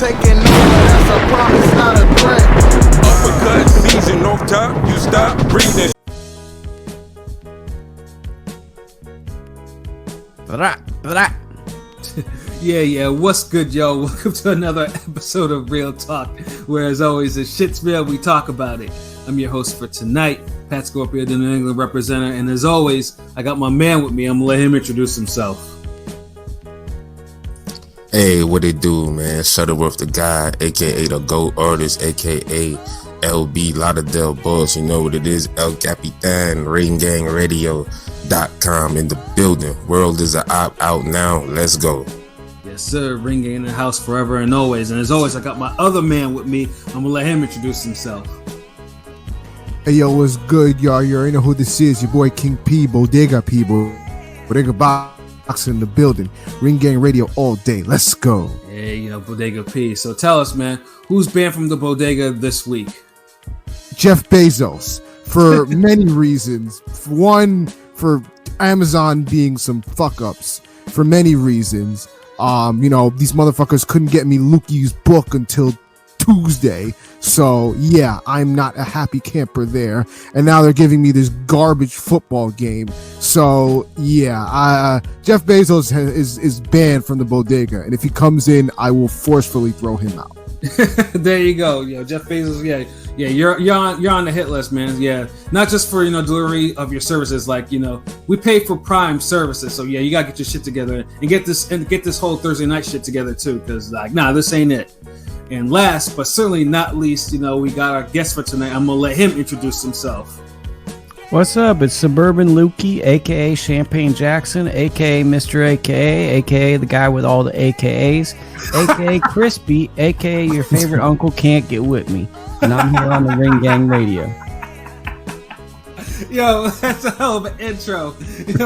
taking over, that's a promise, not a threat. Uppercut season off top, you stop breathing. Yeah, what's good, yo? Welcome to another episode of Real Talk, where as always, it's shit's real, we talk about it. I'm your host for tonight, Pat Scorpio, the New England representative, and as always, I got my man with me. I'm gonna let him introduce himself. Hey, what it do, man? Shuttleworth the guy, aka the GOAT artist, aka LB Lauderdale Boss. You know what it is, El Capitan, RingGangRadio.com in the building. World is a op out now. Let's go. Yes, sir. Ring in the house forever and always. And as always, I got my other man with me. I'm gonna let him introduce himself. Hey, yo, what's good, y'all? You already know who this is. Your boy King P, Bodega Boxing in the building. Ring Gang Radio all day. Let's go. Hey, Bodega P. So tell us, man, who's banned from the bodega this week? Jeff Bezos, for many reasons. One, for Amazon being some fuck-ups. For many reasons. These motherfuckers couldn't get me Lukie's book until Tuesday. So, yeah, I'm not a happy camper there. And now they're giving me this garbage football game. So, yeah, Jeff Bezos is banned from the bodega. And if he comes in, I will forcefully throw him out. There you go. Jeff Bezos, you're on the hit list, man. Yeah, not just for delivery of your services, like we pay for Prime services, so you gotta get your shit together and get this whole Thursday night shit together too, because this ain't it. And last but certainly not least, we got our guest for tonight. I'm gonna let him introduce himself. What's up? It's Suburban Lukie, aka Champagne Jackson, aka Mr. aka the guy with all the AKAs, aka Crispy, aka your favorite uncle can't get with me. And I'm here on the Ring Gang Radio. Yo, that's a hell of an intro. Shout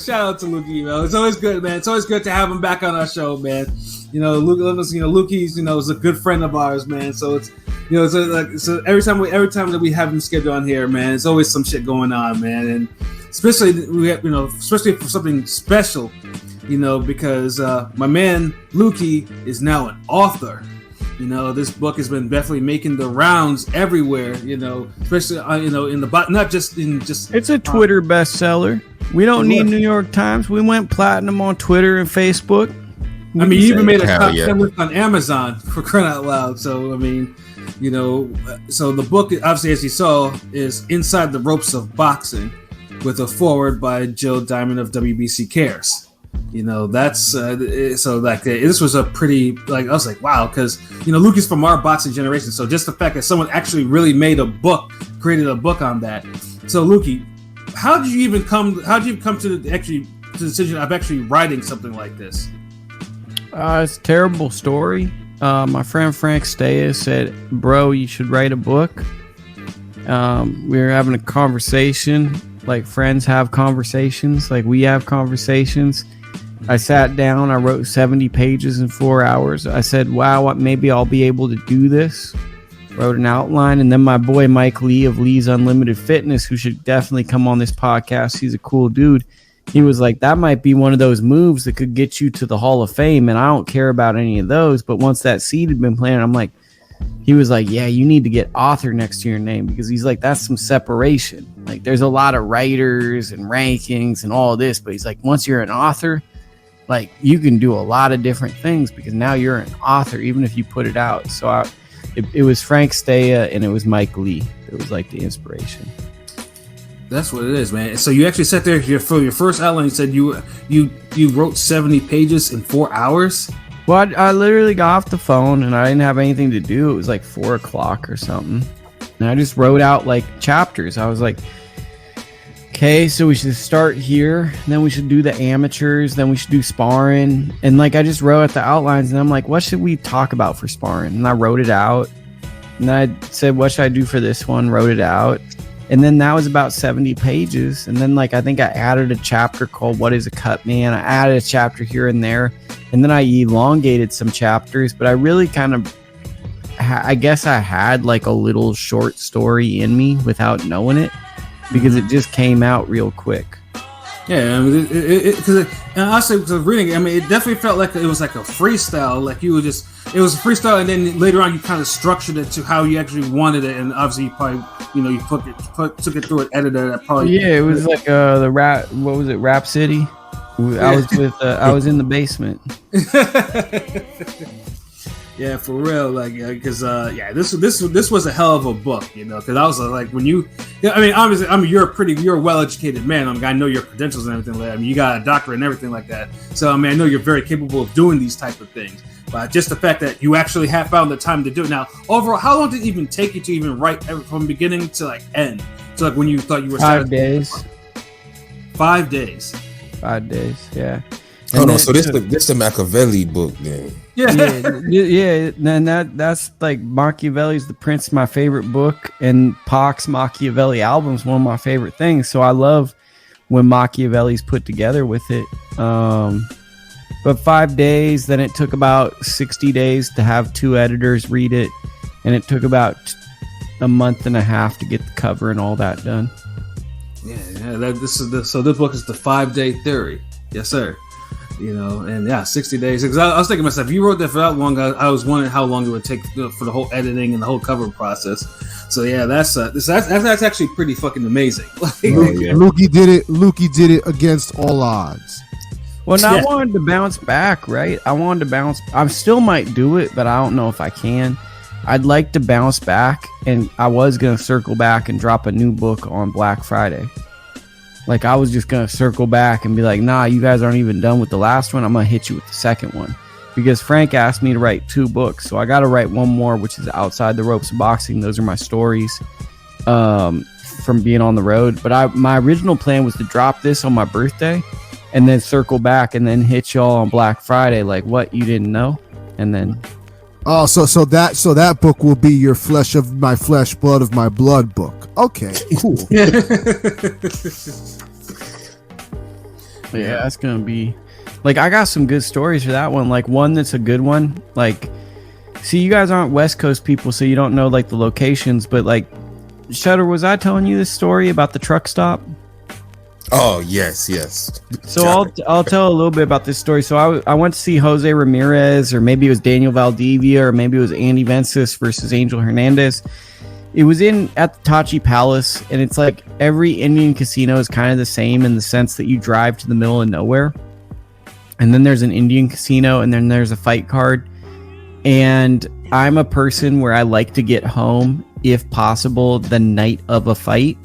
out to Lukie, It's always good, man. It's always good to have him back on our show, man. Lukie's, is a good friend of ours, man. So it's, so every time that we have him scheduled on here, man, it's always some shit going on, man. And especially for something special, because my man Lukie is now an author. This book has been definitely making the rounds everywhere, especially, in the not just in just. It's a Twitter bestseller. We don't need New York Times. We went platinum on Twitter and Facebook. You even made a top 10 list on Amazon, for crying out loud. So, so the book, obviously, as you saw, is Inside the Ropes of Boxing, with a foreword by Jill Diamond of WBC Cares. That's this was a pretty, I was like, wow, because Luke is from our boxing generation, so just the fact that someone actually really made a book, created a book on that. So Lukie, how did you come to the decision of actually writing something like this? It's a terrible story. My friend Frank Staya said, bro, you should write a book. We were having a conversation, like friends have conversations, like we have conversations. I sat down, I wrote 70 pages in 4 hours. I said, wow, maybe I'll be able to do this. Wrote an outline, and then my boy Mike Lee of Lee's Unlimited Fitness, who should definitely come on this podcast, he's a cool dude. He was like, that might be one of those moves that could get you to the Hall of Fame, and I don't care about any of those, but once that seed had been planted, he was like, yeah, you need to get author next to your name, because he's like, that's some separation. Like, there's a lot of writers and rankings and all this, but he's like, once you're an author, like, you can do a lot of different things because now you're an author, even if you put it out. So it was Frank Staya and it was Mike Lee. It was like the inspiration. That's what it is, man. So you actually sat there for your first outline. You said you wrote 70 pages in 4 hours. Well, I literally got off the phone and I didn't have anything to do. It was like 4 o'clock or something, and I just wrote out like chapters. I was like, okay, so we should start here, then we should do the amateurs, then we should do sparring, and I just wrote out the outlines, and I'm like, what should we talk about for sparring? And I wrote it out, and I said, what should I do for this one? Wrote it out. And then that was about 70 pages. And then I think I added a chapter called What is a Cut Man? I added a chapter here and there. And then I elongated some chapters, but I really I guess I had a little short story in me without knowing it, because it just came out real quick. Yeah, I mean, and honestly, because reading it, I mean, it definitely felt like it was like a freestyle. Like it was a freestyle, and then later on, you kind of structured it to how you actually wanted it, and obviously, you probably, you took it through an editor that probably. Yeah, it was like the rap. What was it? Rap City. I was in the basement. Yeah, for real, like, because this was a hell of a book, because I was like, when you, I mean, obviously, you're a well-educated man. I know your credentials and everything like that. I mean, you got a doctorate and everything like that. So, I mean, I know you're very capable of doing these type of things. But just the fact that you actually have found the time to do it. Now, overall, how long did it even take you to even write from beginning to like end? So, like when you thought you were 5 days. 5 days. 5 days, yeah. Hold on, so this the Machiavelli book then? Yeah. And that's like Machiavelli's The Prince, my favorite book, and Pac's Machiavelli album is one of my favorite things. So I love when Machiavelli's put together with it. But 5 days, then it took about 60 days to have 2 editors read it, and it took about a month and a half to get the cover and all that done. Yeah. This book is the 5-day theory. Yes, sir. And 60 days. Because I was thinking to myself, if you wrote that for that long, I was wondering how long it would take for the whole editing and the whole cover process. So yeah, that's actually pretty fucking amazing. Lukie did it against all odds. Well, now I wanted to bounce back, right? I still might do it, but I don't know if I can. I'd like to bounce back, and I was going to circle back and drop a new book on Black Friday. Like, I was just going to circle back and be like, nah, you guys aren't even done with the last one. I'm going to hit you with the second one. Because Frank asked me to write 2 books. So I got to write one more, which is Outside the Ropes of Boxing. Those are my stories from being on the road. But my original plan was to drop this on my birthday and then circle back and then hit y'all on Black Friday. Like, what, you didn't know? And then... Oh, so that book will be your flesh of my flesh, blood of my blood book. Okay, cool. Yeah, that's gonna be like, I got some good stories for that one. Like, one that's a good one. Like, see, you guys aren't West Coast people, so you don't know like the locations. But like, Shutter, was I telling you this story about the truck stop? Oh yes. So I'll tell a little bit about this story. So I went to see Jose Ramirez, or maybe it was Daniel Valdivia, or maybe it was Andy Vences versus Angel Hernandez. It was at the Tachi Palace, and it's like every Indian casino is kind of the same in the sense that you drive to the middle of nowhere, and then there's an Indian casino, and then there's a fight card. And I'm a person where I like to get home, if possible, the night of a fight.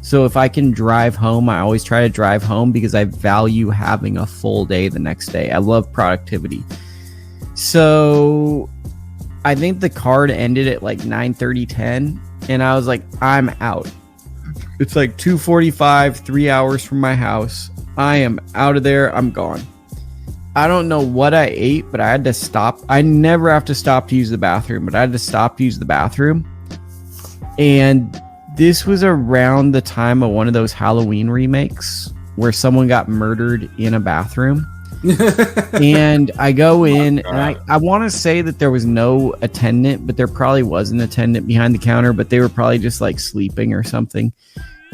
So if I can drive home, I always try to drive home because I value having a full day the next day. I love productivity. So I think the card ended at like 9:30, 10, and I was like, I'm out. It's like 2:45, 3 hours from my house. I am out of there. I'm gone. I don't know what I ate, but I had to stop. I never have to stop to use the bathroom, but I had to stop to use the bathroom. And this was around the time of one of those Halloween remakes where someone got murdered in a bathroom. And I go in, and I want to say that there was no attendant, but there probably was an attendant behind the counter, but they were probably just like sleeping or something.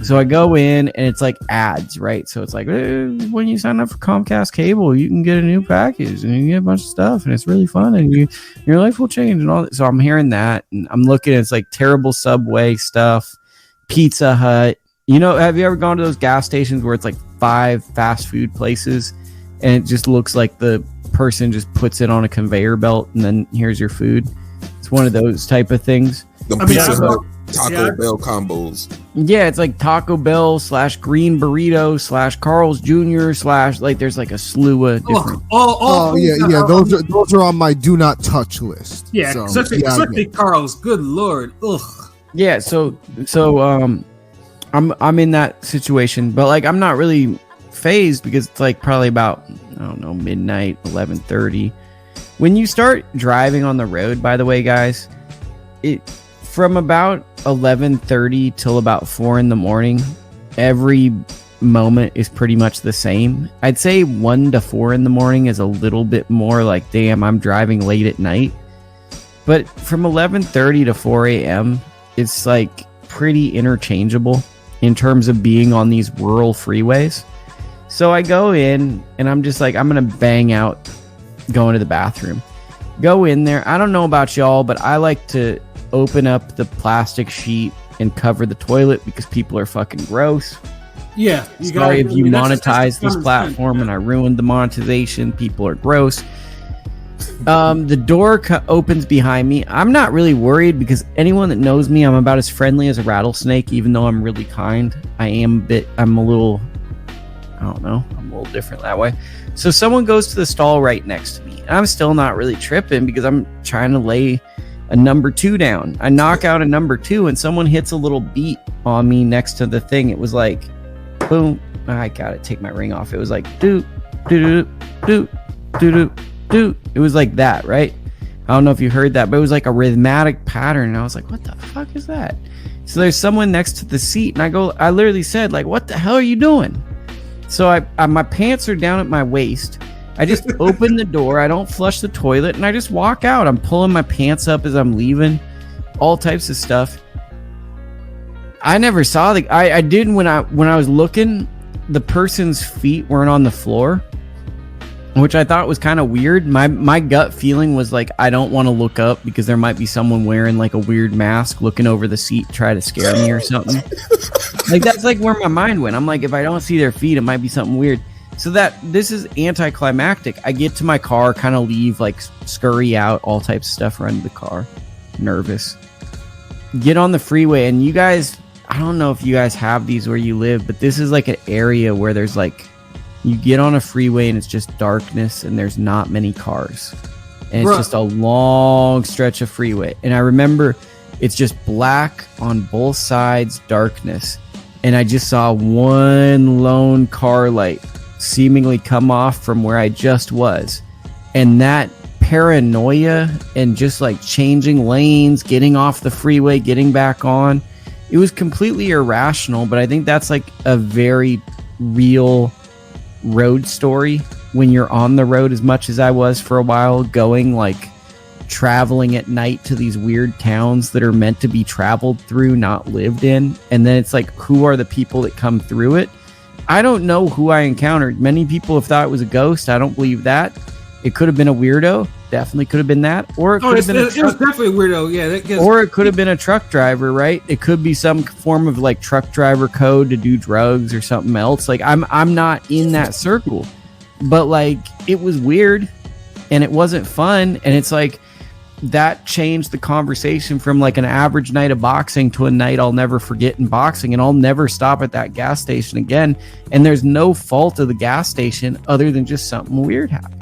So I go in, and it's like ads, right? So it's like, when you sign up for Comcast Cable, you can get a new package and you get a bunch of stuff, and it's really fun, and your life will change and all that. So I'm hearing that, and I'm looking, it's like terrible Subway stuff, Pizza Hut. Have you ever gone to those gas stations where it's like 5 fast food places, and it just looks like the person just puts it on a conveyor belt, and then here's your food? It's one of those type of things. Pizza Hut Taco Bell combos. Yeah, it's like Taco Bell / Green Burrito / Carl's Jr. / like there's like a slew of different. Yeah. Those are on my do not touch list. Yeah, so, especially Carl's. Good lord. Ugh. Yeah, so I'm in that situation, but like I'm not really phased because it's like probably about, I don't know, midnight, 11:30. When you start driving on the road, by the way, guys, it from about 11:30 till about 4 in the morning, every moment is pretty much the same. I'd say 1 to 4 in the morning is a little bit more like, damn, I'm driving late at night. But from 11:30 to 4 a.m., it's like pretty interchangeable in terms of being on these rural freeways. So I go in and I'm just like, I'm gonna bang out going to the bathroom. Go in there. I don't know about y'all, but I like to open up the plastic sheet and cover the toilet because people are fucking gross. Yeah. Sorry if you monetize this platform and I ruined the monetization. People are gross. The door opens behind me. I'm not really worried because anyone that knows me, I'm about as friendly as a rattlesnake, even though I'm really kind. I'm a little different that way. So someone goes to the stall right next to me. And I'm still not really tripping because I'm trying to lay a number 2 down. I knock out a number 2 and someone hits a little beat on me next to the thing. It was like, boom. I gotta take my ring off. It was like, doot, doot, doot, doot, doot, doot. It was like that, right? I don't know if you heard that, but it was like a rhythmic pattern. And I was like, what the fuck is that? So there's someone next to the seat. And I literally said, like, what the hell are you doing? So I my pants are down at my waist. I just open the door. I don't flush the toilet, and I just walk out. I'm pulling my pants up as I'm leaving, all types of stuff. I never saw I did when I was looking. The person's feet weren't on the floor, which I thought was kind of weird. My gut feeling was like, I don't want to look up because there might be someone wearing like a weird mask looking over the seat, try to scare me or something. Like that's like where my mind went. I'm like, if I don't see their feet, it might be something weird. So this is anticlimactic. I get to my car, kind of leave, like scurry out, all types of stuff, run to the car, nervous. Get on the freeway, and you guys, I don't know if you guys have these where you live, but this is like an area where there's like, you get on a freeway and it's just darkness and there's not many cars. And it's just a long stretch of freeway. And I remember it's just black on both sides, darkness. And I just saw one lone car light seemingly come off from where I just was. And that paranoia and just like changing lanes, getting off the freeway, getting back on, it was completely irrational. But I think that's like a very real road story when you're on the road, as much as I was for a while, going like traveling at night to these weird towns that are meant to be traveled through, not lived in. And then it's like, who are the people that come through it? I don't know who I encountered. Many people have thought it was a ghost. I don't believe that. It could have been a weirdo. Definitely could have been that. Or it could have been it was definitely a weirdo. Yeah. Or it could have been a truck driver, right? It could be some form of like truck driver code to do drugs or something else. Like I'm not in that circle, but like it was weird and it wasn't fun. And it's like that changed the conversation from like an average night of boxing to a night I'll never forget in boxing. And I'll never stop at that gas station again. And there's no fault of the gas station other than just something weird happened.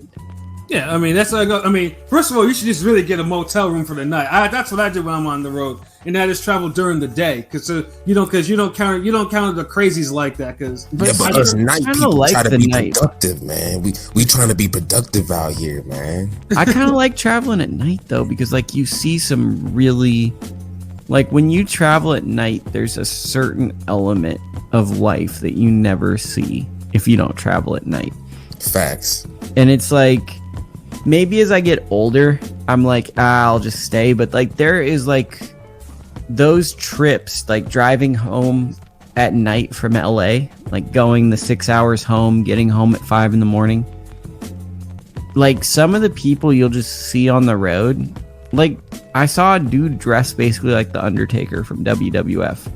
Yeah, I mean that's what I mean, first of all, you should just really get a motel room for the night. That's what I do when I'm on the road, and I just travel during the day because you don't count the crazies like that. Because but us night people like try to be productive, man. We trying to be productive out here, man. I kind of like traveling at night though because like you see some really, like when you travel at night, there's a certain element of life that you never see if you don't travel at night. Facts. And it's like, maybe as I get older, I'm like, I'll just stay. But like, there is like those trips, like driving home at night from LA, like going the 6 hours home, getting home at 5 a.m. Like some of the people you'll just see on the road. Like I saw a dude dressed basically like the Undertaker from WWF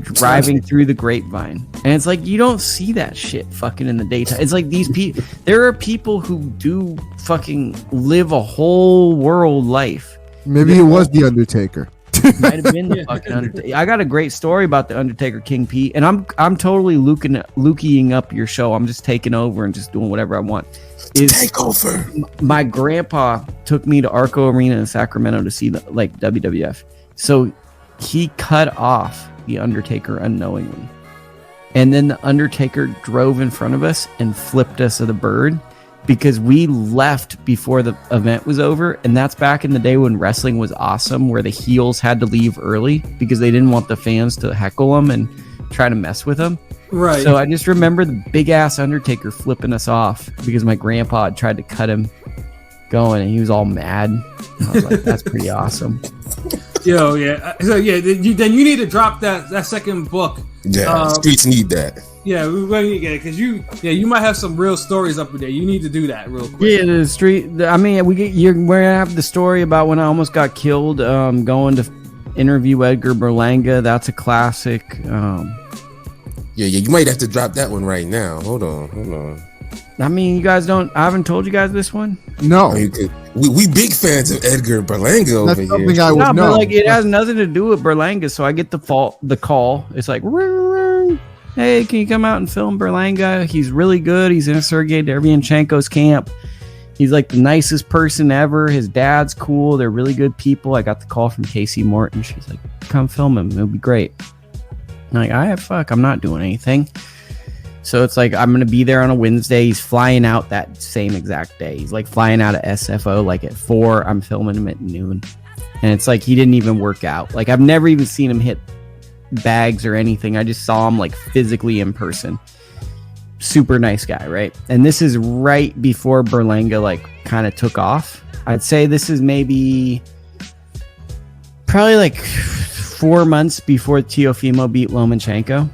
driving through the grapevine, and it's like you don't see that shit fucking in the daytime. It's like these people, there are people who do fucking live a whole world life. Maybe it was the Undertaker. Might have been the fucking Undertaker. I got a great story about the Undertaker, King Pete, and I'm totally Lukieing up your show. I'm just taking over and just doing whatever I want. Take over. My grandpa took me to Arco Arena in Sacramento to see the like WWF, so he cut off the Undertaker unknowingly, and then the Undertaker drove in front of us and flipped us of the bird because we left before the event was over. And that's back in the day when wrestling was awesome, where the heels had to leave early because they didn't want the fans to heckle them and try to mess with them. Right. So I just remember the big ass Undertaker flipping us off because my grandpa had tried to cut him going and he was all mad. And I was like, that's pretty awesome. Yo, yeah. So yeah, then you need to drop that second book. Yeah, streets need that. Yeah, we're going to get it because you might have some real stories up there. You need to do that real quick. Yeah, the street. I mean, we're gonna have the story about when I almost got killed. Going to interview Edgar Berlanga. That's a classic. Yeah, you might have to drop that one right now. Hold on. I mean, you guys don't. I haven't told you guys this one. No, I mean, we big fans of Edgar Berlanga over that's something here. I would No, know. but like it has nothing to do with Berlanga. So I get the call. It's like, hey, can you come out and film Berlanga? He's really good. He's in Sergei Derevyanchenko's camp. He's like the nicest person ever. His dad's cool. They're really good people. I got the call from Casey Morton. She's like, come film him. It'll be great. I'm like, fuck, I'm not doing anything. So it's like, I'm going to be there on a Wednesday. He's flying out that same exact day. He's like flying out of SFO like at 4. I'm filming him at noon. And it's like, he didn't even work out. Like, I've never even seen him hit bags or anything. I just saw him like physically in person. Super nice guy, right? And this is right before Berlanga like kind of took off. I'd say this is probably like 4 months before Teofimo beat Lomachenko.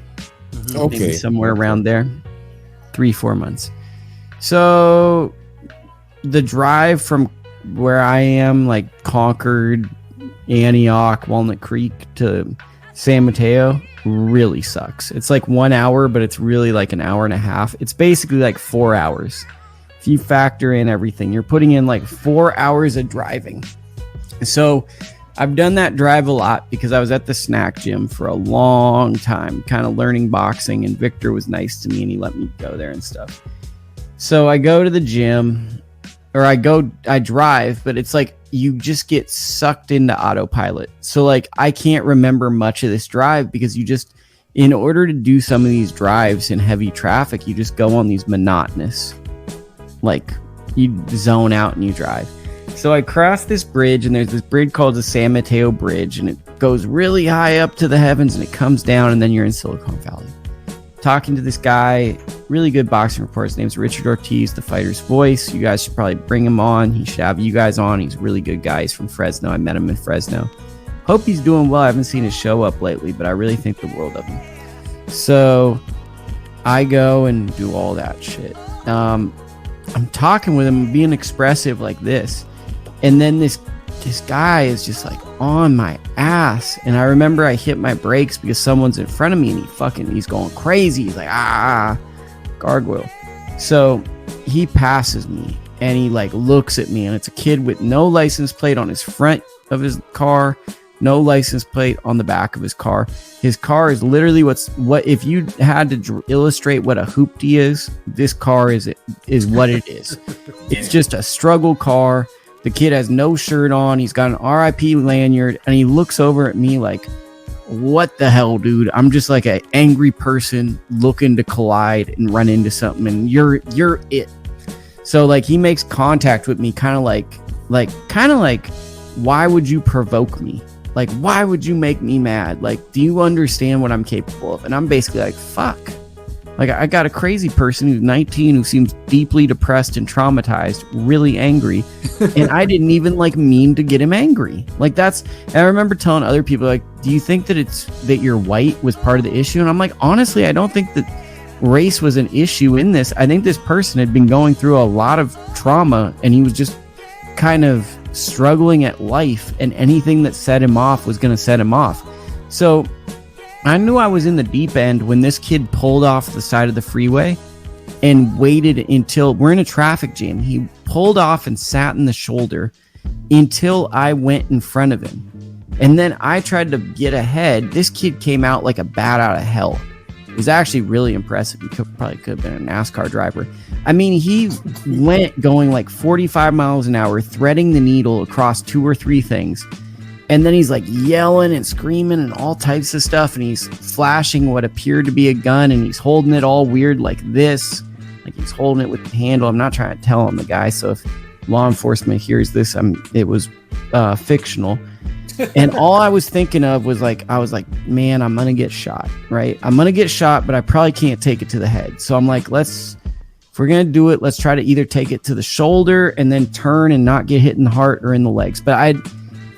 Okay, Maybe somewhere around there. 3-4 months. So the drive from where I am, like Concord, Antioch, Walnut Creek to San Mateo, really sucks. It's like 1 hour, but it's really like an hour and a half. It's basically like 4 hours. If you factor in everything, you're putting in like 4 hours of driving. So I've done that drive a lot because I was at the snack gym for a long time, kind of learning boxing, and Victor was nice to me and he let me go there and stuff. So I go to the gym, or I drive, but it's like you just get sucked into autopilot. So like I can't remember much of this drive because in order to do some of these drives in heavy traffic, you just go on these monotonous, like you zone out and you drive. So I cross this bridge, and there's this bridge called the San Mateo Bridge, and it goes really high up to the heavens, and it comes down, and then you're in Silicon Valley. Talking to this guy, really good boxing reporter. His name's Richard Ortiz, the fighter's voice. You guys should probably bring him on. He should have you guys on. He's a really good guy. He's from Fresno. I met him in Fresno. Hope he's doing well. I haven't seen his show up lately, but I really think the world of him. So I go and do all that shit. I'm talking with him, being expressive like this. And then this guy is just like on my ass. And I remember I hit my brakes because someone's in front of me and he's going crazy. He's like, gargoyle. So he passes me and he like looks at me, and it's a kid with no license plate on his front of his car, no license plate on the back of his car. His car is literally what if you had to illustrate what a hoopty is, this car is what it is. It's just a struggle car. The kid has no shirt on. He's got an RIP lanyard, and he looks over at me like, what the hell, dude? I'm just like an angry person looking to collide and run into something, and you're it. So like he makes contact with me kind of like why would you provoke me? Like, why would you make me mad? Like, do you understand what I'm capable of? And I'm basically like, fuck. Like, I got a crazy person who's 19 who seems deeply depressed and traumatized, really angry. And I didn't even like mean to get him angry. Like and I remember telling other people, like, do you think that you're white was part of the issue? And I'm like, honestly, I don't think that race was an issue in this. I think this person had been going through a lot of trauma, and he was just kind of struggling at life, and anything that set him off was going to set him off. So I knew I was in the deep end when this kid pulled off the side of the freeway and waited until we're in a traffic jam. He pulled off and sat in the shoulder until I went in front of him. And then I tried to get ahead. This kid came out like a bat out of hell. It was actually really impressive. He could have been a NASCAR driver. I mean, he went going like 45 miles an hour, threading the needle across 2 or 3 things. And then he's like yelling and screaming and all types of stuff. And he's flashing what appeared to be a gun, and he's holding it all weird like this. Like he's holding it with the handle. I'm not trying to tell him the guy. So if law enforcement hears this, it was fictional. And all I was thinking of was I was like, man, I'm going to get shot, right? I'm going to get shot, but I probably can't take it to the head. So I'm like, if we're going to do it, let's try to either take it to the shoulder and then turn and not get hit in the heart or in the legs. But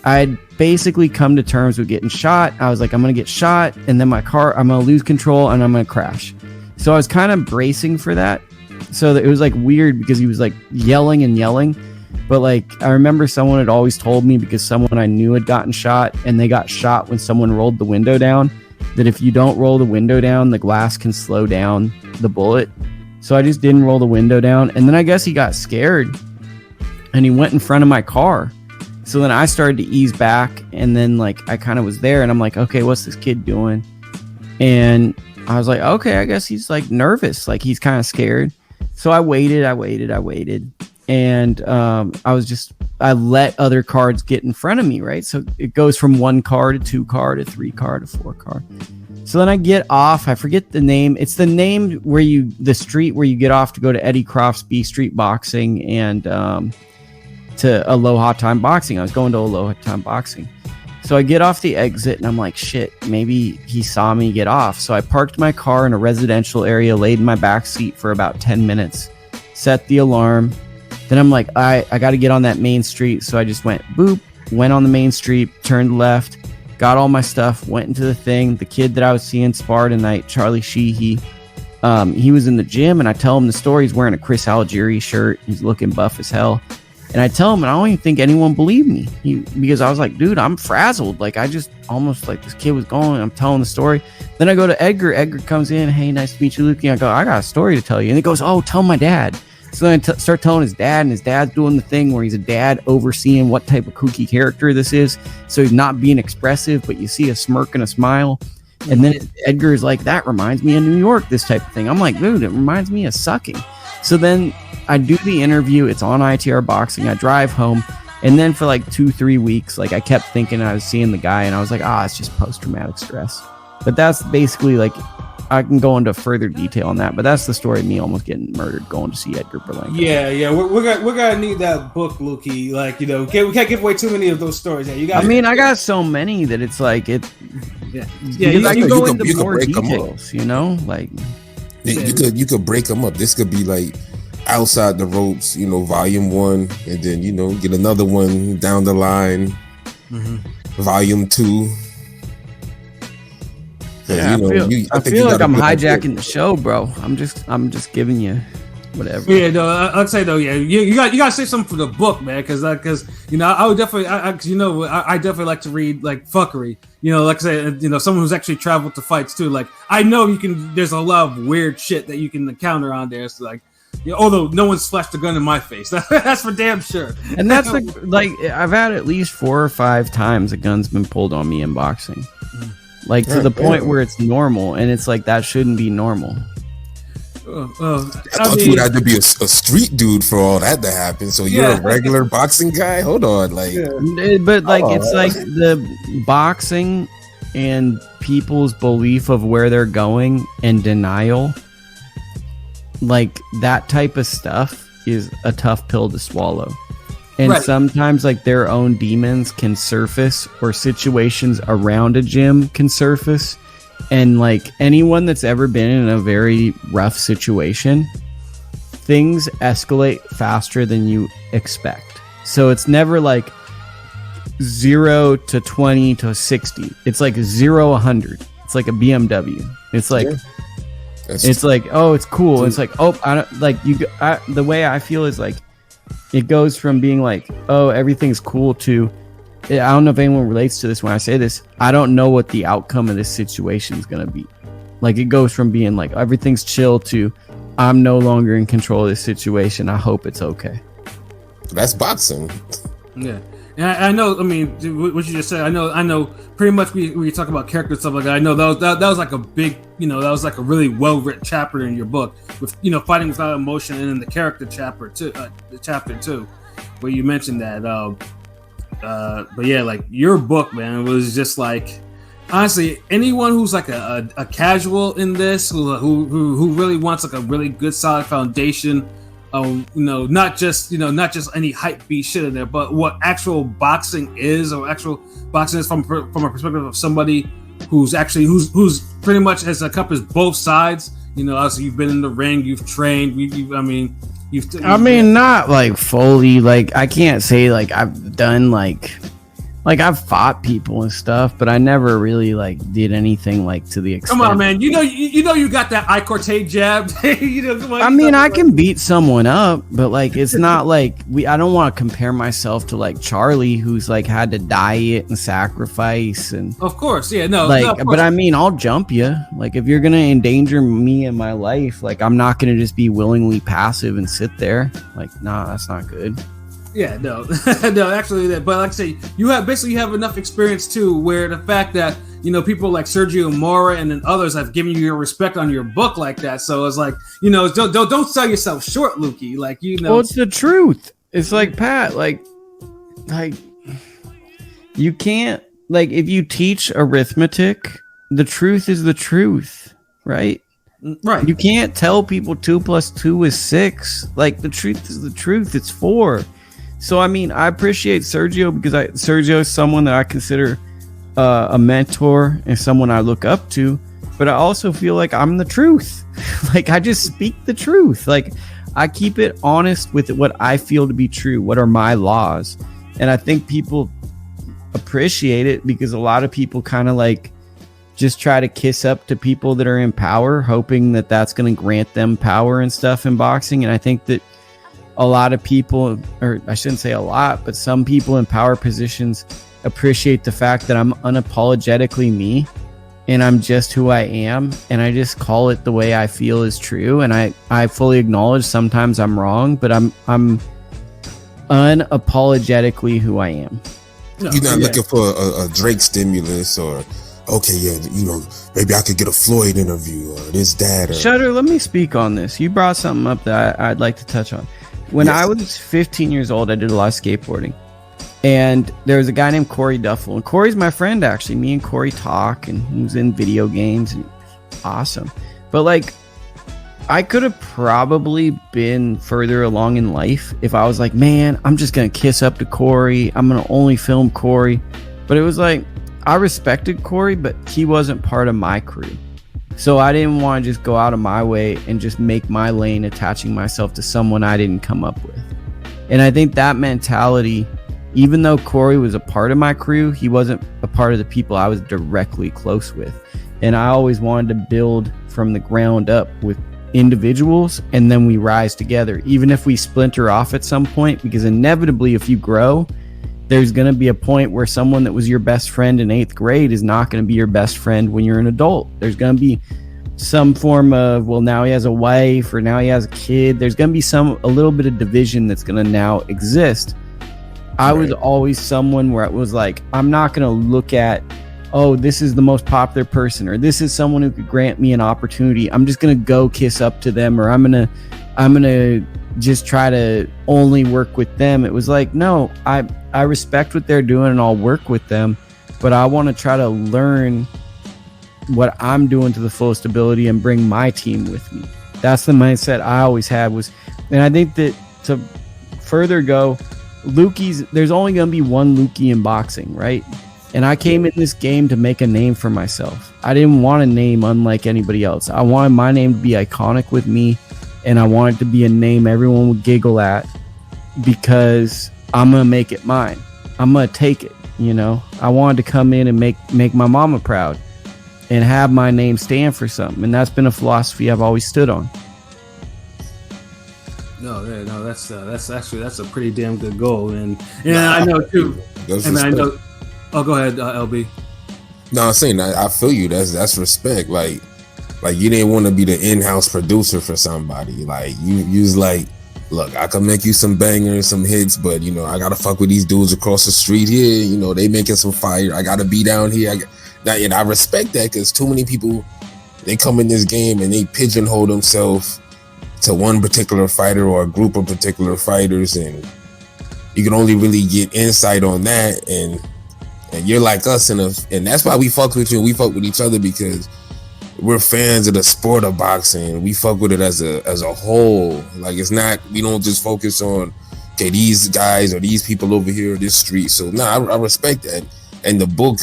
I'd basically come to terms with getting shot. I was like, I'm going to get shot, and then my car, I'm going to lose control and I'm going to crash. So I was kind of bracing for that. So that it was like weird because he was like yelling and yelling. But like, I remember someone had always told me, because someone I knew had gotten shot, and they got shot when someone rolled the window down, that if you don't roll the window down, the glass can slow down the bullet. So I just didn't roll the window down. And then I guess he got scared and he went in front of my car. So then I started to ease back, and then like I kind of was there, and I'm like, okay, what's this kid doing? And I was like, okay, I guess he's like nervous, like he's kind of scared. So I waited. And I let other cards get in front of me, right? So it goes from 1 car to 2 car to 3 car to 4 car. So then I get off. I forget the name. It's the name where the street where you get off to go to Eddie Croft's B Street Boxing and to Aloha Time Boxing. I was going to Aloha Time Boxing. So I get off the exit and I'm like, shit, maybe he saw me get off. So I parked my car in a residential area, laid in my back seat for about 10 minutes, set the alarm. Then I'm like, I got to get on that main street. So I just went boop, went on the main street, turned left, got all my stuff, went into the thing. The kid that I was seeing spar tonight, Charlie Sheehy, he was in the gym, and I tell him the story. He's wearing a Chris Algieri shirt. He's looking buff as hell. And I tell him, and I don't even think anyone believed me, because I was like, dude, I'm frazzled. Like, I just almost like this kid was going. I'm telling the story. Then I go to Edgar. Edgar comes in. Hey, nice to meet you, Lukie. I go, I got a story to tell you. And he goes, oh, tell my dad. So then I start telling his dad, and his dad's doing the thing where he's a dad overseeing what type of kooky character this is. So he's not being expressive, but you see a smirk and a smile. And then Edgar is like, that reminds me of New York, this type of thing. I'm like, dude, it reminds me of sucking. So then I do the interview. It's on ITR Boxing. I drive home. And then for like 2-3 weeks, like I kept thinking I was seeing the guy, and I was like, it's just post-traumatic stress. But that's basically like, I can go into further detail on that, but that's the story of me almost getting murdered going to see Edgar Berlanga. Yeah, we're gonna need that book, Lukie. Like, we can't give away too many of those stories. Yeah, you got. I got so many that it's like it. Yeah, you go into more details. Like you could break them up. This could be like Outside the Ropes, volume 1, and then get another one down the line, volume 2. Yeah, I feel like I'm hijacking the show, bro. I'm just giving you whatever. Yeah, no, I'd say though, yeah, you got to say something for the book, man, because I would definitely, I definitely like to read like fuckery. Like I say, someone who's actually traveled to fights too. Like I know you can. There's a lot of weird shit that you can encounter on there. So like, although no one's flashed a gun in my face, that's for damn sure. And that's like I've had at least 4 or 5 times a gun's been pulled on me in boxing. Like to the point where it's normal, and it's like that shouldn't be normal. I thought you would have to be a street dude for all that to happen. So you're a regular boxing guy? Hold on, like. Yeah. But like it's like the boxing and people's belief of where they're going and denial. Like that type of stuff is a tough pill to swallow. And sometimes like their own demons can surface, or situations around a gym can surface. And like anyone that's ever been in a very rough situation, things escalate faster than you expect. So it's never like 0 to 20 to 60. It's like 0 to 100. It's like a BMW. It's like it's like, oh, it's cool. It's like, oh, I don't like you. The way I feel is like, it goes from being like, oh, everything's cool to, I don't know if anyone relates to this when I say this, I don't know what the outcome of this situation is going to be. Like it goes from being like, everything's chill to, I'm no longer in control of this situation. I hope it's okay. That's boxing. Yeah. And I know, I mean, what you just said, I know pretty much we talk about character and stuff like that. I know that was like a big, that was like a really well-written chapter in your book with, fighting without emotion, and in the character chapter too, where you mentioned that. But yeah, like your book, man, was just like, honestly, anyone who's like a casual in this, who really wants like a really good solid foundation. Not just any hype beat shit in there, but what actual boxing is, or actual boxing is from a perspective of somebody who's pretty much has encompassed both sides. Obviously you've been in the ring, you've trained, not like fully. Like I can't say like I've done like like I've fought people and stuff, but I never really like did anything like to the extent. Come on, man. You know you got that I Corte jab. You know, come on, I mean, I can beat someone up, but like it's not like I don't want to compare myself to like Charlie, who's like had to diet and sacrifice and. Of course, yeah, no. Like, no, of course. but I mean, I'll jump you. Like, if you're gonna endanger me and my life, like I'm not gonna just be willingly passive and sit there. Like, nah, that's not good. Yeah, no, no, actually, but like I say, you have enough experience too, where the fact that people like Sergio Mora and then others have given you your respect on your book like that. So it's like don't sell yourself short, Lukie. Like well, it's the truth. It's like Pat, like you can't if you teach arithmetic, the truth is the truth, right? Right. You can't tell people 2 + 2 is 6. Like the truth is the truth. It's 4. So, I mean, I appreciate Sergio because Sergio is someone that I consider a mentor and someone I look up to. But I also feel like I'm the truth. Like, I just speak the truth. Like, I keep it honest with what I feel to be true. What are my laws? And I think people appreciate it because a lot of people kind of like just try to kiss up to people that are in power, hoping that that's going to grant them power and stuff in boxing. And I think that a lot of people, or I shouldn't say a lot, but some people in power positions appreciate the fact that I'm unapologetically me and I'm just who I am. And I just call it the way I feel is true. And I fully acknowledge sometimes I'm wrong, but I'm unapologetically who I am. No, you're not looking for a Drake stimulus or, okay, yeah, maybe I could get a Floyd interview or this, that. Or... Shutter, let me speak on this. You brought something up that I'd like to touch on. When I was 15 years old, I did a lot of skateboarding. And there was a guy named Corey Duffel. And Corey's my friend, actually. Me and Corey talk, and he was in video games. And awesome. But, I could have probably been further along in life if I was like, man, I'm just going to kiss up to Corey. I'm going to only film Corey. But it was like, I respected Corey, but he wasn't part of my crew. So I didn't want to just go out of my way and just make my lane attaching myself to someone I didn't come up with. And I think that mentality, even though Corey was a part of my crew, he wasn't a part of the people I was directly close with. And I always wanted to build from the ground up with individuals, and then we rise together, even if we splinter off at some point, because inevitably if you grow, there's going to be a point where someone that was your best friend in 8th grade is not going to be your best friend when you're an adult. There's going to be some form of, well, now he has a wife or now he has a kid. There's going to be a little bit of division that's going to now exist. I was always someone where it was like, I'm not going to look at, oh, this is the most popular person or this is someone who could grant me an opportunity. I'm just going to go kiss up to them, or I'm going to just try to only work with them. It was like, no, I respect what they're doing and I'll work with them, but I want to try to learn what I'm doing to the fullest ability and bring my team with me. That's the mindset I always had and I think that to further go, there's only going to be one Lukie in boxing, right? And I came in this game to make a name for myself. I didn't want a name unlike anybody else. I wanted my name to be iconic with me, and I wanted to be a name everyone would giggle at because I'm going to make it mine. I'm going to take it, I wanted to come in and make my mama proud and have my name stand for something. And that's been a philosophy I've always stood on. No, that's a pretty damn good goal. And I know too. I know. Oh, go ahead, LB. No, I'm saying I feel you. That's respect. Like you didn't want to be the in-house producer for somebody. Like you was like, look, I can make you some bangers, some hits, but I gotta fuck with these dudes across the street here. They making some fire. I gotta be down here. And I respect that because too many people, they come in this game and they pigeonhole themselves to one particular fighter or a group of particular fighters, and you can only really get insight on that. And you're like us, and that's why we fuck with you and we fuck with each other, because we're fans of the sport of boxing. We fuck with it as a whole. Like, it's not, we don't just focus on, okay, these guys or these people over here, this street. So I respect that, and the book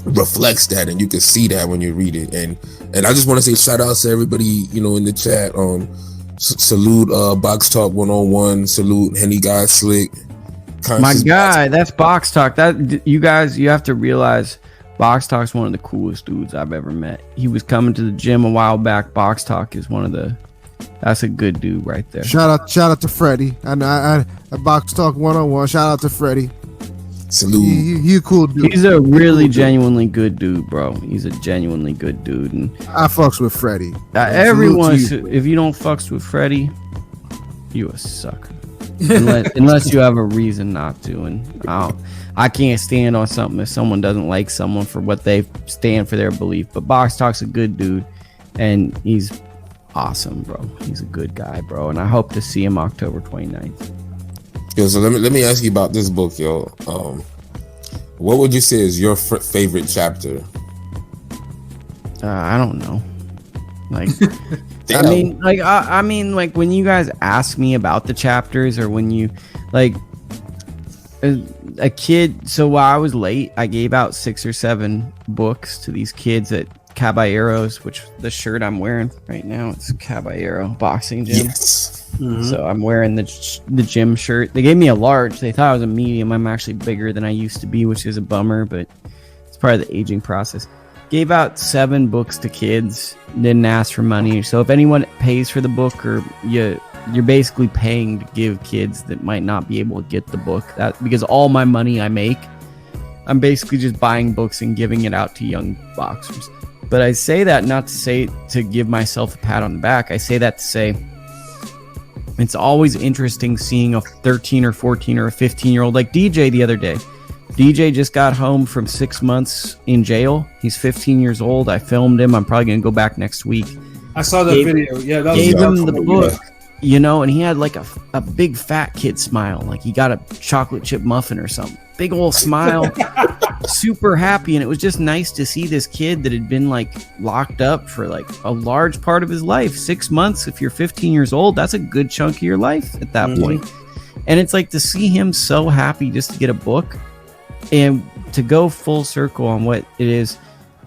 reflects that, and you can see that when you read it. And I just want to say shout out to everybody in the chat. Salute Box Talk 101. Salute Henny God Slick. My guy, that's Box Talk. That you guys, you have to realize, Box Talk's one of the coolest dudes I've ever met. He was coming to the gym a while back. Box Talk is that's a good dude right there. Shout out to Freddie. And I Box Talk 101. Shout out to Freddie. Salute. He a cool dude. He's a really genuinely good dude, bro. He's a genuinely good dude, and I fucks with Freddie. everyone, Salute to you. if you don't fucks with Freddie, you a sucker. unless you have a reason not to, and I can't stand on something if someone doesn't like someone for what they stand for their belief. But Box Talk's a good dude, and he's awesome, bro. He's a good guy, bro, and I hope to see him October 29th. Yo, so let me ask you about this book, yo. What would you say is your favorite chapter? I don't know. Like, Damn. I mean, like when you guys ask me about the chapters, or when you like a kid. So while I was late, I gave out 6 or 7 books to these kids at Caballeros, which the shirt I'm wearing right now, it's Caballero Boxing Gym. Yes. So I'm wearing the gym shirt. They gave me a large. They thought I was a medium. I'm actually bigger than I used to be, which is a bummer, but it's part of the aging process. Gave out 7 books to kids. Didn't ask for money. So if anyone pays for the book, or you're basically paying to give kids that might not be able to get the book, that because all my money I make, I'm basically just buying books and giving it out to young boxers. But I say that not to say to give myself a pat on the back. I say that to say it's always interesting seeing a 13 or 14 or a 15-year-old like DJ the other day. DJ just got home from 6 months in jail. He's 15 years old. I filmed him. I'm probably going to go back next week. I saw that video. Yeah, that was Gave him the book, you know, and he had like a big fat kid smile. Like he got a chocolate chip muffin or something. Big old smile. Super happy. And it was just nice to see this kid that had been like locked up for like a large part of his life. 6 months. If you're 15 years old, that's a good chunk of your life at that point. And it's like to see him so happy just to get a book. And to go full circle on what it is,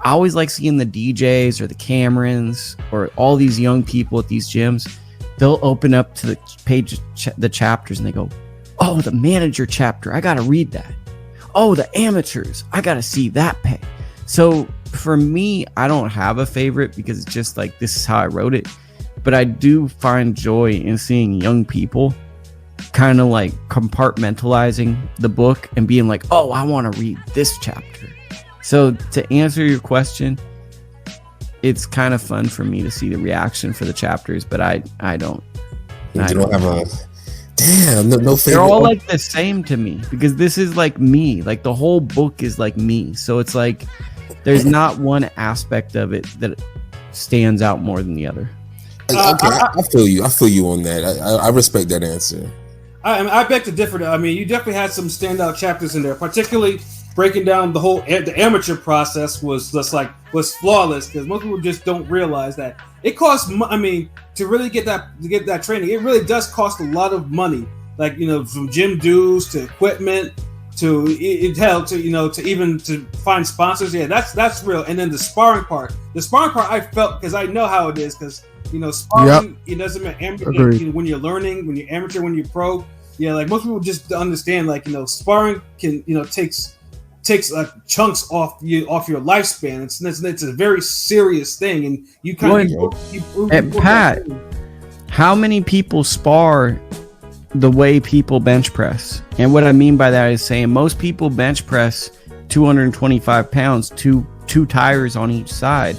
I always like seeing the DJs or the Camerons or all these young people at these gyms. They'll open up to the page, the chapters, and they go, "Oh, the manager chapter, I gotta read that. Oh, the amateurs, I gotta see that pay." So for me, I don't have a favorite because it's just like, this is how I wrote it. But I do find joy in seeing young people kind of like compartmentalizing the book and being like, "Oh, I want to read this chapter." So to answer your question, it's kind of fun for me to see the reaction for the chapters, but I don't. You don't have a damn no favorite. They're all like the same to me because this is like me. Like the whole book is like me. So it's like there's not one aspect of it that stands out more than the other. Okay, I feel you. I feel you on that. I respect that answer. I beg to differ. I mean, you definitely had some standout chapters in there, particularly breaking down the amateur process was flawless because most people just don't realize that it costs. I mean, to really get that training, it really does cost a lot of money. Like, you know, from gym dues to equipment to even to find sponsors. Yeah, that's real. And then the sparring part I felt, because I know how it is, because you know, sparring, it doesn't matter when you're learning, when you're amateur, when you're pro. Yeah, like most people just understand, like, you know, sparring can, you know, takes chunks off your lifespan. It's a very serious thing, and you kind of Pat, how many people spar the way people bench press? And what I mean by that is saying most people bench press 225 pounds, two tires on each side,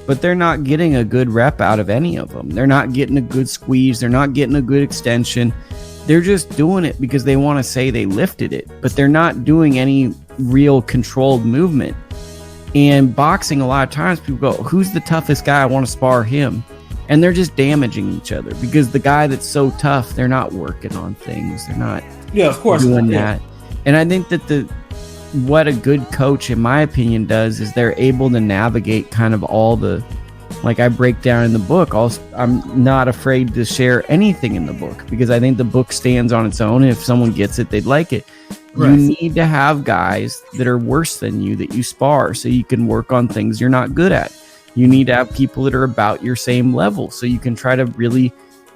but they're not getting a good rep out of any of them. They're not getting a good squeeze. They're not getting a good extension. They're just doing it because they want to say they lifted it, but they're not doing any real controlled movement. And boxing, a lot of times people go, "Who's the toughest guy? I want to spar him." And they're just damaging each other because the guy that's so tough, they're not working on things. They're not of course doing that. And I think that what a good coach, in my opinion, does is they're able to navigate kind of all the, like I break down in the book. I'm not afraid to share anything in the book because I think the book stands on its own. And if someone gets it, they'd like it. Right. You need to have guys that are worse than you that you spar so you can work on things you're not good at. You need to have people that are about your same level so you can try to really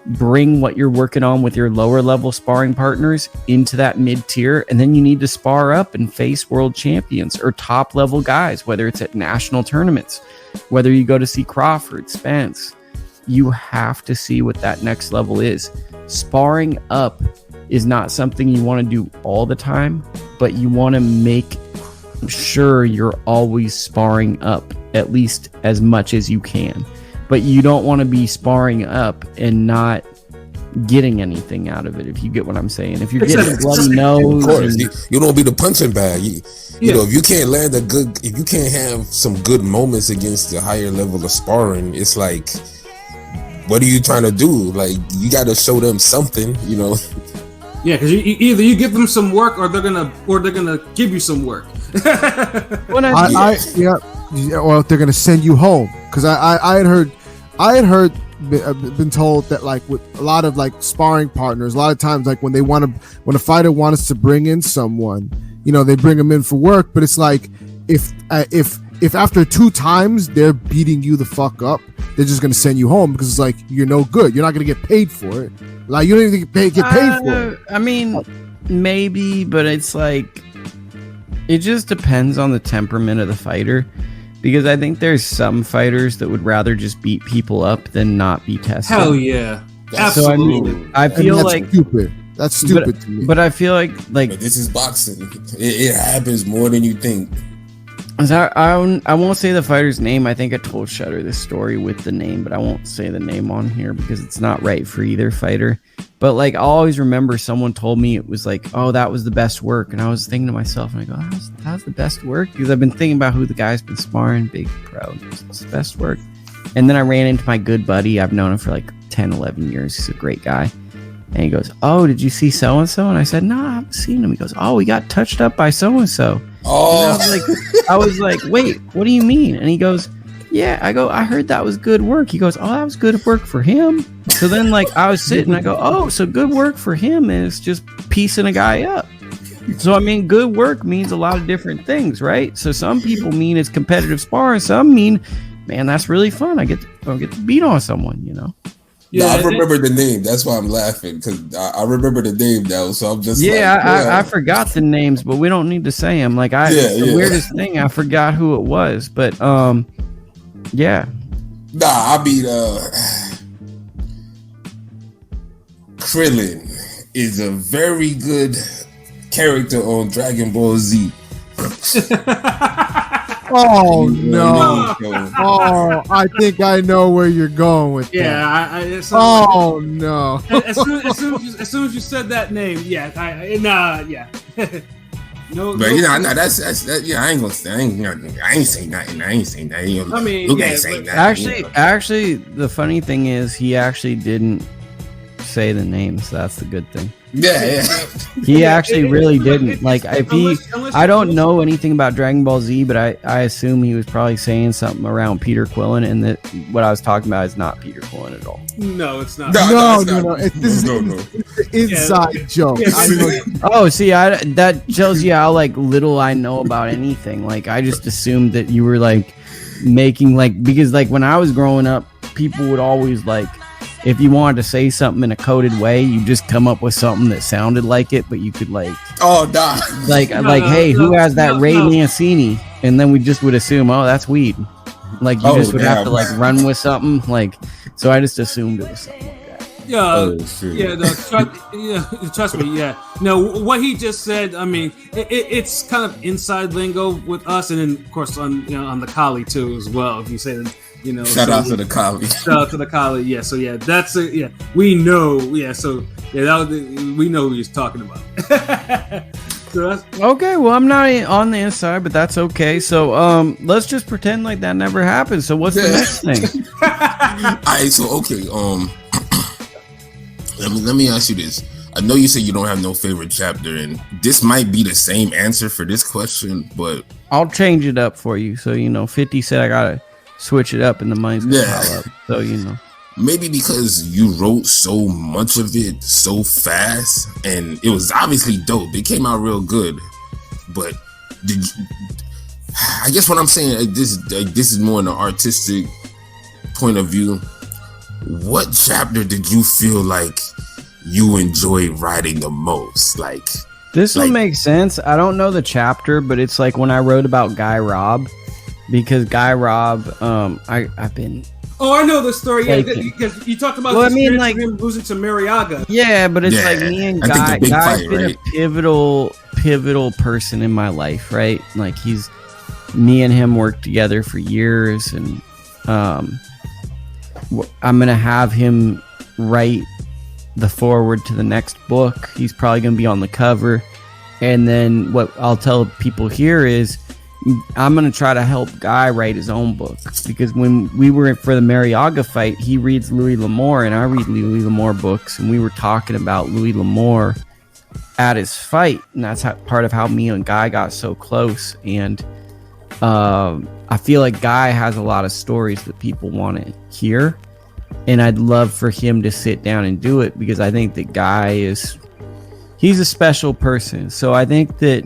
bring what you're working on with your lower level sparring partners into that mid tier, and then you need to spar up and face world champions or top level guys, whether it's at national tournaments, whether you go to see Crawford, Spence. You have to see what that next level is. Sparring up is not something you want to do all the time, but you want to make sure you're always sparring up at least as much as you can. But you don't want to be sparring up and not getting anything out of it, if you get what I'm saying. If you're getting a bloody nose, of course, you don't be the punching bag. You know, if you can't land if you can't have some good moments against the higher level of sparring, it's like, what are you trying to do? Like, you got to show them something, you know. Yeah, because either you give them some work, or they're gonna give you some work. Or they're gonna send you home. Because I had heard, been told that, like, with a lot of like sparring partners, a lot of times, like when a fighter wants to bring in someone, you know, they bring them in for work, but it's like if after 2 times they're beating you the fuck up, they're just gonna send you home, because it's like, you're no good. You're not gonna get paid for it. Like, you don't even get paid for it. I mean, maybe, but it's like, it just depends on the temperament of the fighter. Because I think there's some fighters that would rather just beat people up than not be tested. Hell yeah, so absolutely. I feel that's like stupid. That's stupid to me. But I feel like But this is boxing. It happens more than you think. I won't say the fighter's name. I think I told Shutter this story with the name, but I won't say the name on here because it's not right for either fighter. But like, I always remember someone told me it was like, oh, that was the best work. And I was thinking to myself, and I go, that was the best work? Because I've been thinking about who the guy's been sparring, big pro. It's the best work. And then I ran into my good buddy. I've known him for like 10, 11 years. He's a great guy. And he goes, oh, did you see so-and-so? And I said, no, I haven't seen him. He goes, oh, we got touched up by so-and-so. Oh, I was like, wait, what do you mean? And he goes, yeah. I go, I heard that was good work. He goes, oh, that was good work for him. So then, like, I was sitting, I go, oh, so good work for him is just piecing a guy up. So, I mean, good work means a lot of different things, right? So some people mean it's competitive sparring. Some mean, man, that's really fun. I get to beat on someone, you know? Yeah, I remember the name. That's why I'm laughing, because I remember the name now. So I'm just I forgot the names, but we don't need to say them. Like, the weirdest thing, I forgot who it was, but yeah. Nah, I mean, Krillin is a very good character on Dragon Ball Z. Oh no! Oh, I think I know where you're going with that. Yeah, oh no! As soon as you said that name, yeah, yeah. No, but you know, that's yeah. I ain't saying nothing. I ain't saying nothing. I mean, Luke ain't saying nothing. Actually, the funny thing is, he actually didn't say the names. So that's the good thing. Yeah. He actually really didn't. Like, I don't know anything about Dragon Ball Z, but I assume he was probably saying something around Peter Quillen, and that what I was talking about is not Peter Quillen at all. No, it's not. No. This is an inside joke. Oh, see, that tells you how like little I know about anything. Like, I just assumed that you were like making like, because like when I was growing up, people would always like, if you wanted to say something in a coded way, you just come up with something that sounded like it, but you could like, hey, who has that Ray Mancini? And then we just would assume, oh, that's weed. Like, you just would have to like run with something. Like, so I just assumed it was something like that. Trust me. Yeah, no, what he just said. I mean, it's kind of inside lingo with us, and then of course on the Kali too as well. If you say that. Shout out to the Kali. Shout out to the Kali. Yeah. So yeah, that's it. Yeah, we know. Yeah. So yeah, we know who he's talking about. So that's okay. Well, I'm not on the inside, but that's okay. So let's just pretend like that never happened. So what's the next thing? All right. So okay. Let me ask you this. I know you said you don't have no favorite chapter, and this might be the same answer for this question, but I'll change it up for you. So 50 said I gotta switch it up and the money's gonna pile up. So maybe because you wrote so much of it so fast, and it was obviously dope. It came out real good, but I guess what I'm saying, this is more in an artistic point of view. what chapter did you feel like you enjoyed writing the most? Like, this will make sense. I don't know the chapter, but it's like when I wrote about Guy Robb, because Guy Robb, I've been. Oh, I know the story. Yeah, Like- because you talked about Well, I the mean, experience like- of him losing to Mariaga. Yeah, but it's Yeah, like me and I think Guy. the big Guy's fight, been right? a pivotal person in my life, right? Like me and him worked together for years, and I'm gonna have him write the foreword to the next book. He's probably gonna be on the cover, and then what I'll tell people here is I'm gonna try to help Guy write his own book, because when we were for the Mariaga fight, he reads Louis L'Amour and I read Louis L'Amour books, and we were talking about Louis L'Amour at his fight, and that's part of how me and Guy got so close. And I feel like Guy has a lot of stories that people want to hear, and I'd love for him to sit down and do it, because I think that Guy he's a special person. So I think that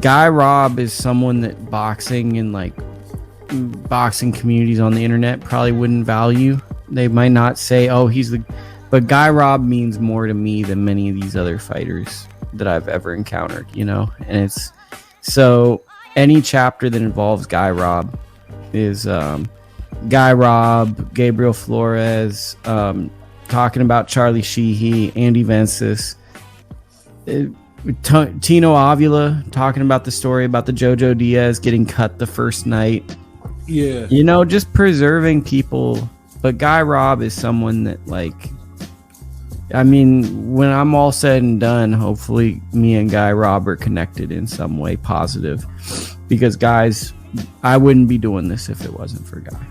Guy Robb is someone that boxing and like boxing communities on the internet probably wouldn't value. They might not say, oh, but Guy Robb means more to me than many of these other fighters that I've ever encountered, you know? And it's so any chapter that involves Guy Robb is Guy Robb, Gabriel Flores, talking about Charlie Sheehy, Andy Vences, Tino Avila talking about the story about the Jojo Diaz getting cut the first night. Yeah. You know, just preserving people. But Guy Robb is someone that, like, I mean, when I'm all said and done, hopefully me and Guy Robb are connected in some way positive. Because, guys, I wouldn't be doing this if it wasn't for Guy.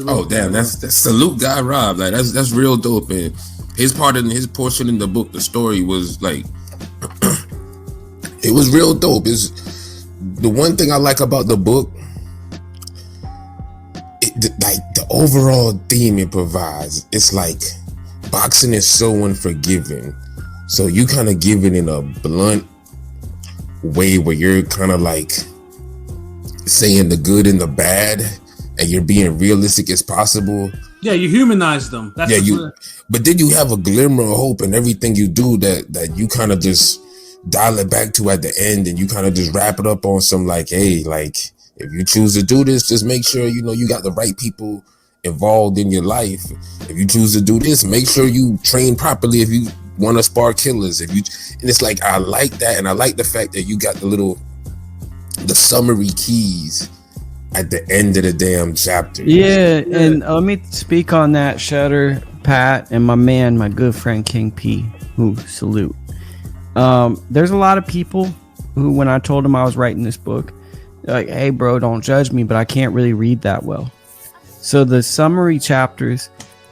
oh damn, that's salute Guy Robb. Like that's real dope. And his portion in the book, the story was like, it was real dope. Is the one thing I like about the book. Like the overall theme it provides, it's like boxing is so unforgiving, so you kind of give it in a blunt way where you're kind of like saying the good and the bad, and you're being realistic as possible. Yeah, you humanize them. That's But then you have a glimmer of hope in everything you do that you kind of just dial it back to at the end, and you kind of just wrap it up on some like, hey, like, if you choose to do this, just make sure you know you got the right people involved in your life. If you choose to do this, make sure you train properly. If you want to spar killers, and it's like, I like that, and I like the fact that you got the summary keys at the end of the damn chapter. Yeah, and let me speak on that, Shutter, Pat, and my good friend King P, who salute. There's a lot of people who, when I told them I was writing this book, like, hey bro, don't judge me, but I can't really read that well. So the summary chapters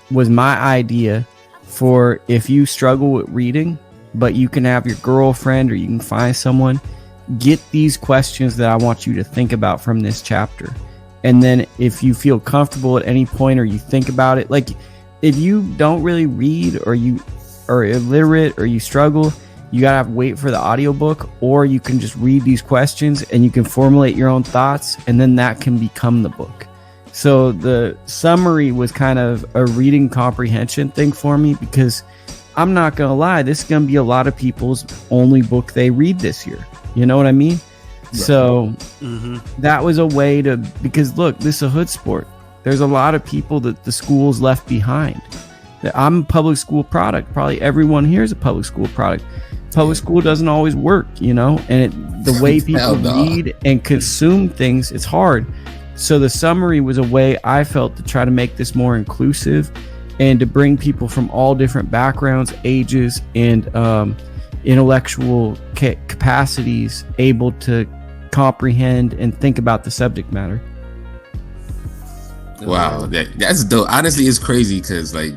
was my idea for if you struggle with reading, but you can have your girlfriend or you can find someone, get these questions that I want you to think about from this chapter. And then if you feel comfortable at any point, or you think about it, like if you don't really read, or you are illiterate, or you struggle, you gotta wait for the audiobook, or you can just read these questions and you can formulate your own thoughts, and then that can become the book. So the summary was kind of a reading comprehension thing for me, because I'm not gonna lie, this is gonna be a lot of people's only book they read this year. You know what I mean? Right. So that was a way to, because look, this is a hood sport. There's a lot of people that the school's left behind. I'm a public school product. Probably everyone here is a public school product. Public school doesn't always work, you know, and the way people read and consume things, it's hard. So the summary was a way I felt to try to make this more inclusive, and to bring people from all different backgrounds, ages, and intellectual capacities able to comprehend and think about the subject matter. Wow, that's dope. Honestly, it's crazy because like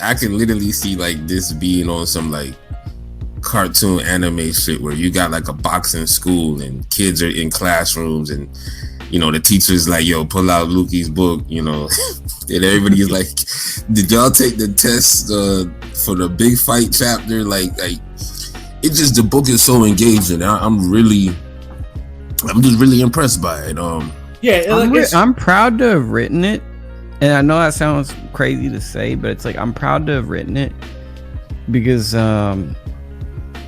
I can literally see like this being on some like cartoon anime shit where you got like a boxing school and kids are in classrooms, and you know the teacher's like, yo, pull out Lukie's book, you know. And everybody's like, did y'all take the test for the big fight chapter? Like it's just, the book is so engaging. I'm just really impressed by it. Yeah, I'm proud to have written it. And I know that sounds crazy to say, but it's like I'm proud to have written it because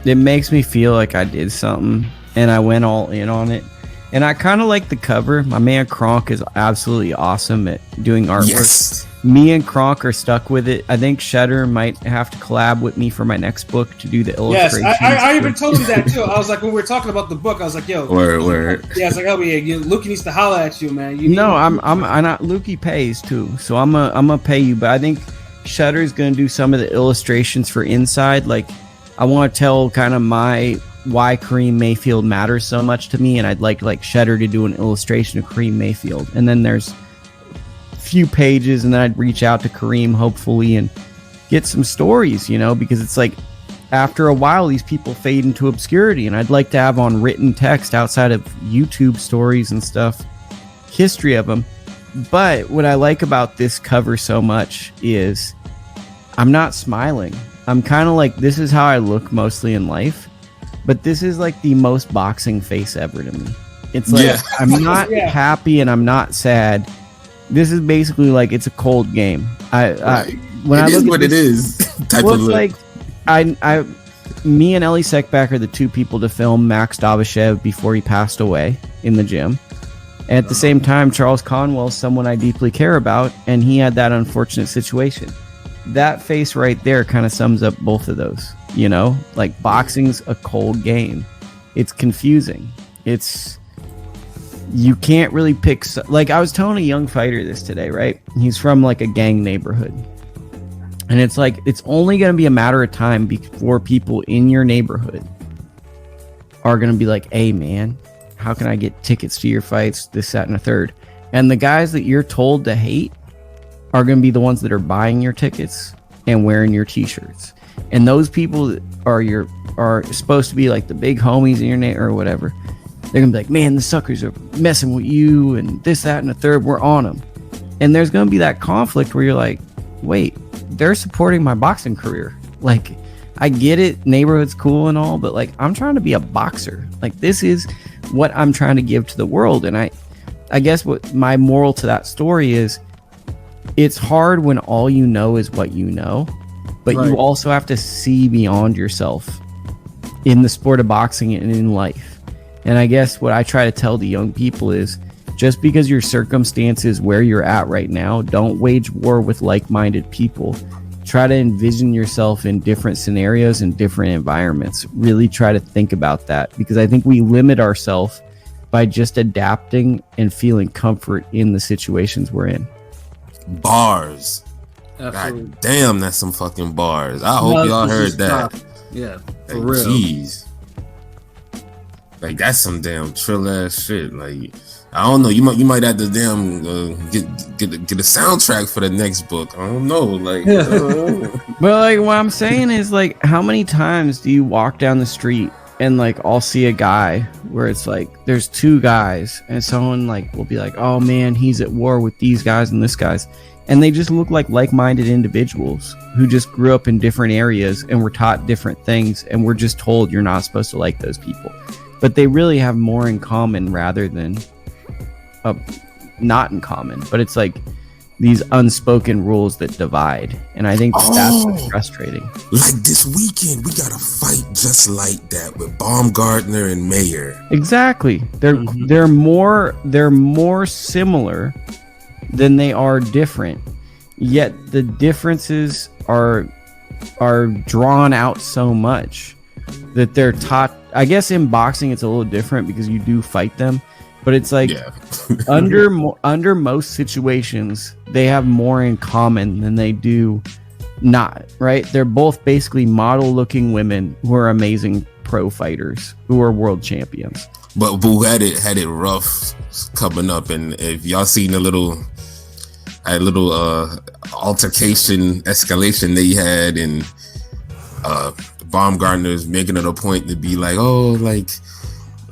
it makes me feel like I did something and I went all in on it. And I kind of like the cover. My man Kronk is absolutely awesome at doing artwork. Yes. Me and Kronk are stuck with it. I think Shutter might have to collab with me for my next book to do the Yes, illustrations. I even told him that too. I was like, when we were talking about the book, I was like, yo, Word. yeah, it's like, oh yeah, Luke needs to holler at you, man. You No, I'm not. Lukie pays too, so I'm gonna pay you. But I think Shutter's gonna do some of the illustrations for Inside. Like, I want to tell kind of why Kareem Mayfield matters so much to me, and I'd like Shutter to do an illustration of Kareem Mayfield. And then there's a few pages, and then I'd reach out to Kareem hopefully and get some stories, you know, because it's like after a while these people fade into obscurity, and I'd like to have on written text outside of YouTube stories and stuff, history of them. But what I like about this cover so much is I'm not smiling. I'm kind of like, this is how I look mostly in life, but this is like the most boxing face ever to me. It's like, I'm not happy and I'm not sad. This is basically like, it's a cold game. When I look at what this, it is. Type well, of it's look. like, me and Ellie Seckback are the two people to film Max Davashev before he passed away in the gym. And at the same time, Charles Conwell is someone I deeply care about, and he had that unfortunate situation. That face right there kind of sums up both of those, you know? Like, boxing's a cold game. It's confusing. You can't really pick... Like, I was telling a young fighter this today, right? He's from, like, a gang neighborhood. And it's like, it's only going to be a matter of time before people in your neighborhood are going to be like, hey, man, how can I get tickets to your fights, this, that, and a third? And the guys that you're told to hate are going to be the ones that are buying your tickets and wearing your t-shirts. And those people that are supposed to be like the big homies in your neighborhood or whatever, they're going to be like, man, the suckers are messing with you and this, that, and a third. We're on them. And there's going to be that conflict where you're like, wait, they're supporting my boxing career. Like, I get it, neighborhood's cool and all, but like, I'm trying to be a boxer. Like, this is what I'm trying to give to the world. And I guess what my moral to that story is, it's hard when all you know is what you know, but you also have to see beyond yourself in the sport of boxing and in life. And I guess what I try to tell the young people is, just because your circumstances where you're at right now, don't wage war with like-minded people. Try to envision yourself in different scenarios and different environments. Really try to think about that, because I think we limit ourselves by just adapting and feeling comfort in the situations we're in. Bars. Absolutely. God damn, that's some fucking bars. I hope y'all heard that. Yeah, for Like, real. jeez. Like, that's some damn trill ass shit. Like, I don't know. You might have to damn get a soundtrack for the next book. I don't know. Like, But like, what I'm saying is, like, how many times do you walk down the street and like I'll see a guy where it's like there's two guys and someone like will be like, oh man, he's at war with these guys and this guys, and they just look like-minded individuals who just grew up in different areas and were taught different things, and we're just told you're not supposed to like those people, but they really have more in common rather than not in common. But it's like these unspoken rules that divide, and I think that's what's frustrating. like this weekend, we got a fight just like that with Baumgartner and Mayer. Exactly. They're more similar than they are different. Yet the differences are drawn out so much that they're taught. I guess in boxing it's a little different because you do fight them, but it's like under most situations they have more in common than they do not, right? They're both basically model looking women who are amazing pro fighters who are world champions. But who had it rough coming up, and if y'all seen a little altercation escalation they had, and Baumgartner's making it a point to be like, oh, like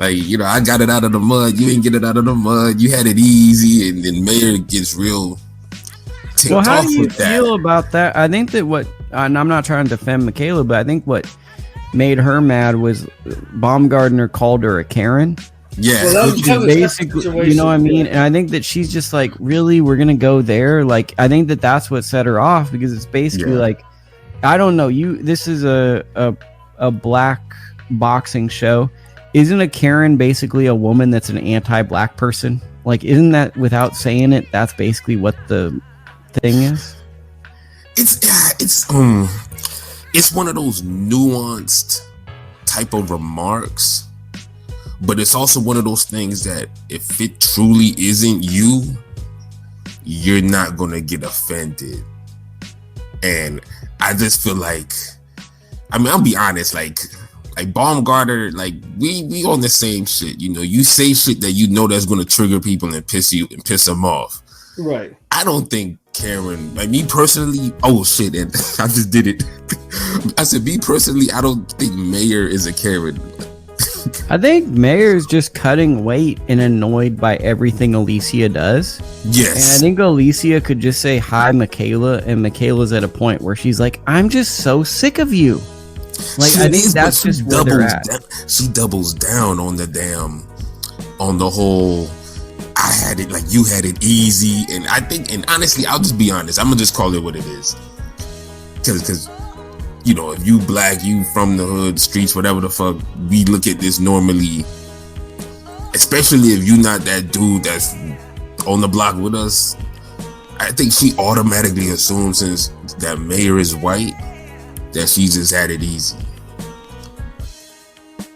you know, I got it out of the mud, you didn't get it out of the mud, you had it easy, and then Mayer gets real ticked well, how off do you with that. feel about that? I think that and I'm not trying to defend Michaela, but I think what made her mad was Baumgartner called her a Karen, Yeah. Well, Which is basically, you know what I mean? And I think that she's just like, really, we're gonna go there. Like, I think that that's what set her off, because it's basically like, I don't know, this is a black boxing show. Isn't a Karen basically a woman that's an anti-black person? Like, isn't that, without saying it, that's basically what the thing is? It's one of those nuanced type of remarks. But it's also one of those things that if it truly isn't you, you're not going to get offended. And I just feel like, I mean, I'll be honest, like Baumgartner, like we on the same shit. You know, you say shit that you know that's going to trigger people and piss them off. Right. I don't think Karen, like me personally, oh shit, and I just did it. I said, me personally, I don't think Mayor is a Karen. I think Mayer's just cutting weight and annoyed by everything Alicia does. Yes. And I think Alicia could just say hi, Michaela, and Michaela's at a point where she's like, I'm just so sick of you. Like, I think that's just where they're at. She doubles down on the whole, I had it like you had it easy. And I think, and honestly, I'll just be honest, I'm gonna just call it what it is. Because you know, if you black, you from the hood, streets, whatever the fuck, we look at this normally, especially if you not that dude that's on the block with us. I think she automatically assumes, since that Mayor is white, that she just had it easy.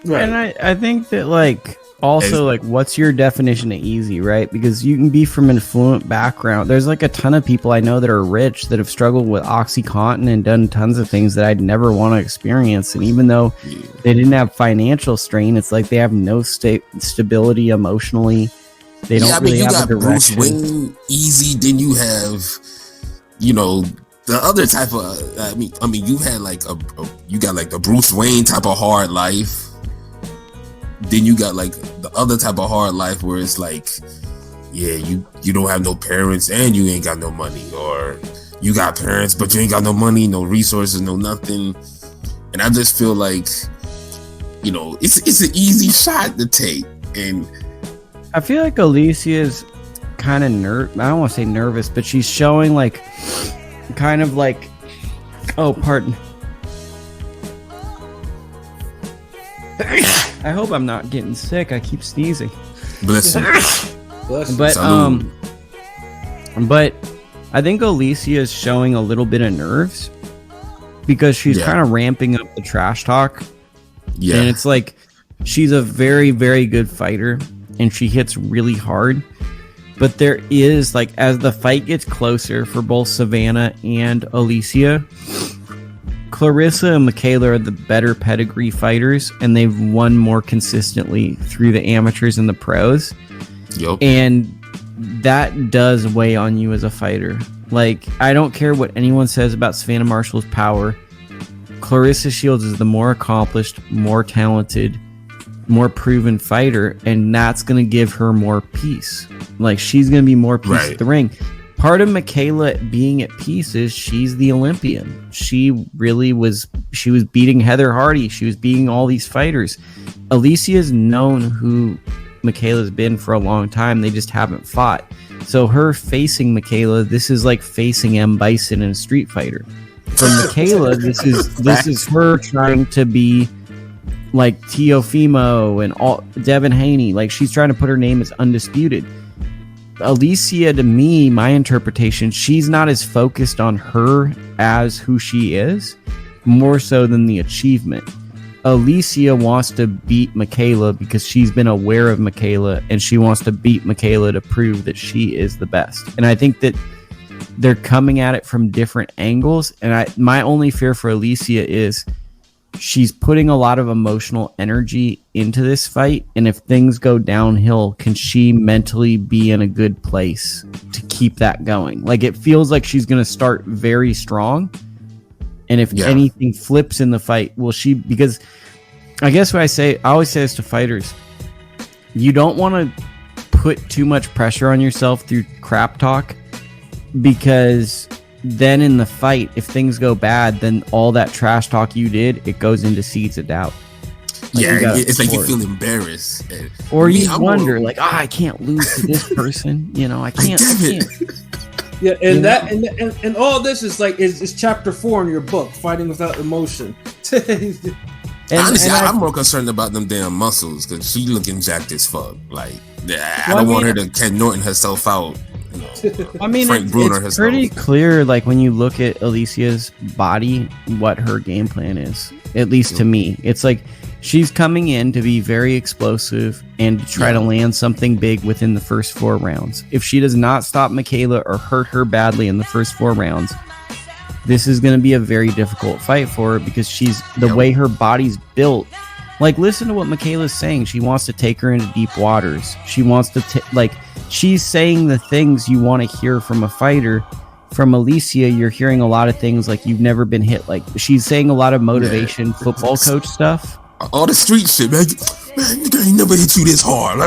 Right. And I think that, like, also, like, what's your definition of easy, right? Because you can be from an affluent background. There's like a ton of people I know that are rich that have struggled with OxyContin and done tons of things that I'd never want to experience. And even though they didn't have financial strain, it's like they have no stability emotionally. They don't really have a direction. Bruce Wayne easy, then you have, you know, the other type of. I mean, you had like you got like the Bruce Wayne type of hard life. Then you got like the other type of hard life where it's like, yeah, you don't have no parents and you ain't got no money, or you got parents but you ain't got no money, no resources, no nothing. And I just feel like, you know, it's an easy shot to take. And I feel like Alicia's kind of I don't want to say nervous, but she's showing like kind of like, oh, pardon. I hope I'm not getting sick. I keep sneezing. Bless you. But but I think Alicia is showing a little bit of nerves because she's kind of ramping up the trash talk. Yeah. And it's like she's a very, very good fighter and she hits really hard. But there is, like, as the fight gets closer for both Savannah and Alicia, Clarissa and Michaela are the better pedigree fighters, and they've won more consistently through the amateurs and the pros. Yep. And that does weigh on you as a fighter. Like, I don't care what anyone says about Savannah Marshall's power. Clarissa Shields is the more accomplished, more talented, more proven fighter, and that's going to give her more peace. Like, she's going to be more peace at the ring. Part of Michaela being at peace is she's the Olympian. She was beating Heather Hardy. She was beating all these fighters. Alicia's known who Michaela's been for a long time. They just haven't fought. So her facing Michaela, this is like facing M. Bison in a Street Fighter. For Michaela, this is her trying to be like Teofimo and all Devin Haney. Like, she's trying to put her name as undisputed. Alicia, to me, my interpretation, she's not as focused on her as who she is, more so than the achievement. Alicia wants to beat Michaela because she's been aware of Michaela, and she wants to beat Michaela to prove that she is the best. And I think that they're coming at it from different angles. And my only fear for Alicia is she's putting a lot of emotional energy into this fight, and if things go downhill, can she mentally be in a good place to keep that going? Like, it feels like she's going to start very strong, and if anything flips in the fight, will she? Because I guess what I always say this to fighters: you don't want to put too much pressure on yourself through crap talk, because then in the fight, if things go bad, then all that trash talk you did, it goes into seeds of doubt. Yeah, you gotta it's like you support. feel embarrassed, Or Me, you I'm wonder, more- like, I can't lose to this person. You know, I Like, can't. damn I it. can't. Yeah, You and know? that and all this is like is chapter 4 in your book, Fighting Without Emotion. Honestly, I- I'm more concerned about them damn muscles because she looking jacked as fuck. Like, I Well, I don't want her mean- to Ken Norton herself out. I mean, Frank Bruno it's herself. pretty clear, like when you look at Alicia's body, what her game plan is. At least to me, it's like she's coming in to be very explosive and to try to land something big within the first 4 rounds. If she does not stop Michaela or hurt her badly in the first 4 rounds, this is going to be a very difficult fight for her because she's the way her body's built. Like, listen to what Michaela's saying. She wants to take her into deep waters. She wants to she's saying the things you want to hear from a fighter. From Alicia, you're hearing a lot of things like you've never been hit. Like, she's saying a lot of motivation, football coach stuff. All the street shit, man. Nigga ain't never hit you this hard.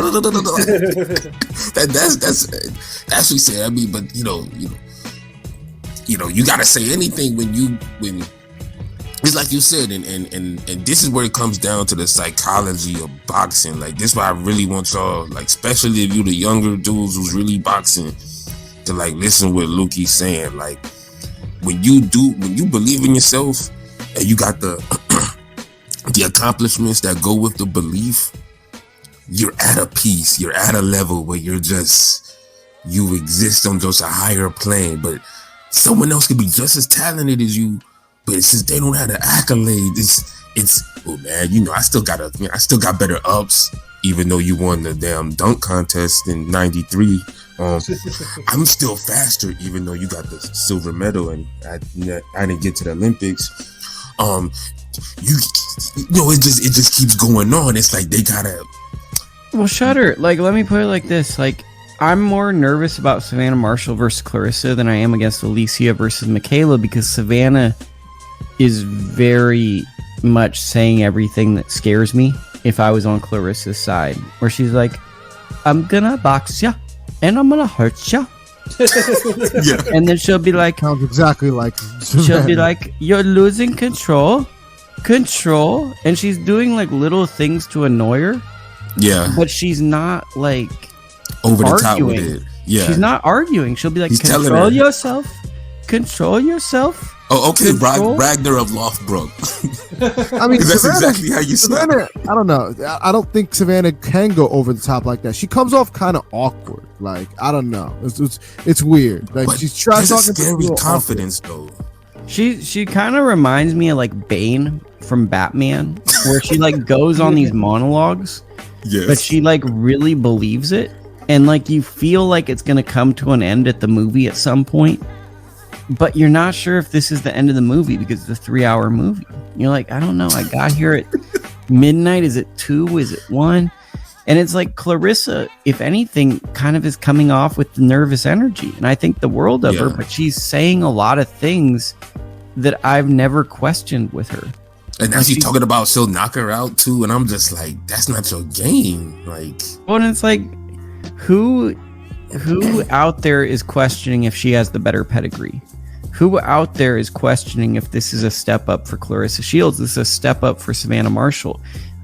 that's what she said. I mean, but you gotta say anything when it's like you said, and this is where it comes down to the psychology of boxing. Like, this is why I really want y'all, like, especially if you the younger dudes who's really boxing, to like listen what Lukie's saying. Like, when you believe in yourself and you got the the accomplishments that go with the belief, you're at a peace, you're at a level where you exist on just a higher plane. But someone else could be just as talented as you, but since they don't have the accolades, it's oh man, I still got better ups, even though you won the damn dunk contest in '93. I'm still faster, even though you got the silver medal and I didn't get to the Olympics. It just keeps going on. It's like they gotta. Well, Shutter, like, let me put it like this. Like, I'm more nervous about Savannah Marshall versus Clarissa than I am against Alicia versus Michaela, because Savannah is very much saying everything that scares me if I was on Clarissa's side, where she's like, I'm gonna box ya and I'm gonna hurt ya. Yeah. And then she'll be like, Sounds exactly like she'll be like, you're losing control. And she's doing like little things to annoy her, Yeah. but she's not like Over the top with arguing. it. Yeah. She's not arguing. She'll be like, He's telling control her. yourself. Control yourself. Oh, okay, Control? Ragnar of Lothbrok. I mean, That's Savannah, exactly how you sound. Savannah, I don't know. I don't think Savannah can go over the top like that. She comes off kind of awkward. Like, I don't know. It's weird. Like, But she's trying there's a talking scary to confidence though. She kind of reminds me of like Bane from Batman, where she like goes on these monologues, Yes. but she like really believes it, and like you feel like it's gonna come to an end at the movie at some point, but you're not sure if this is the end of the movie because it's a 3-hour movie. You're like, I don't know. I got here at midnight. Is it 2? Is it 1? And it's like Clarissa, if anything, kind of is coming off with the nervous energy, and I think the world of her, Yeah. but she's saying a lot of things that I've never questioned with her. And now she's talking about she'll knock her out too, and I'm just like, that's not your game. Like, Well, and it's like, who out there is questioning if she has the better pedigree? Who out there is questioning if this is a step up for Clarissa Shields? This is a step up for Savannah Marshall.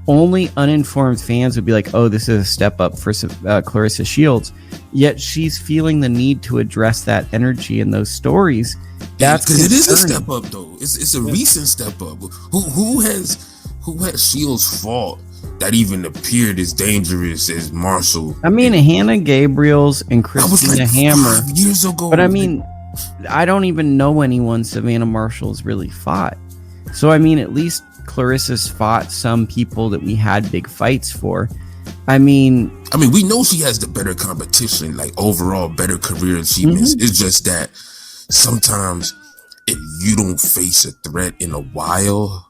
Only uninformed fans would be like, oh, this is a step up for Clarissa Shields. Yet she's feeling the need to address that energy in those stories. That's because it is a concerning. step up though. It's a recent step up. Who has Shields fought that even appeared as dangerous as Marshall? I mean, Hannah Gabriels and That was Christina like Hammer. 5 years ago. But I mean, I don't even know anyone Savannah Marshall's really fought. So I mean, at least Clarissa's fought some people that we had big fights for. I mean, we know she has the better competition, like overall better career achievements. Mm-hmm. It's just that sometimes if you don't face a threat in a while,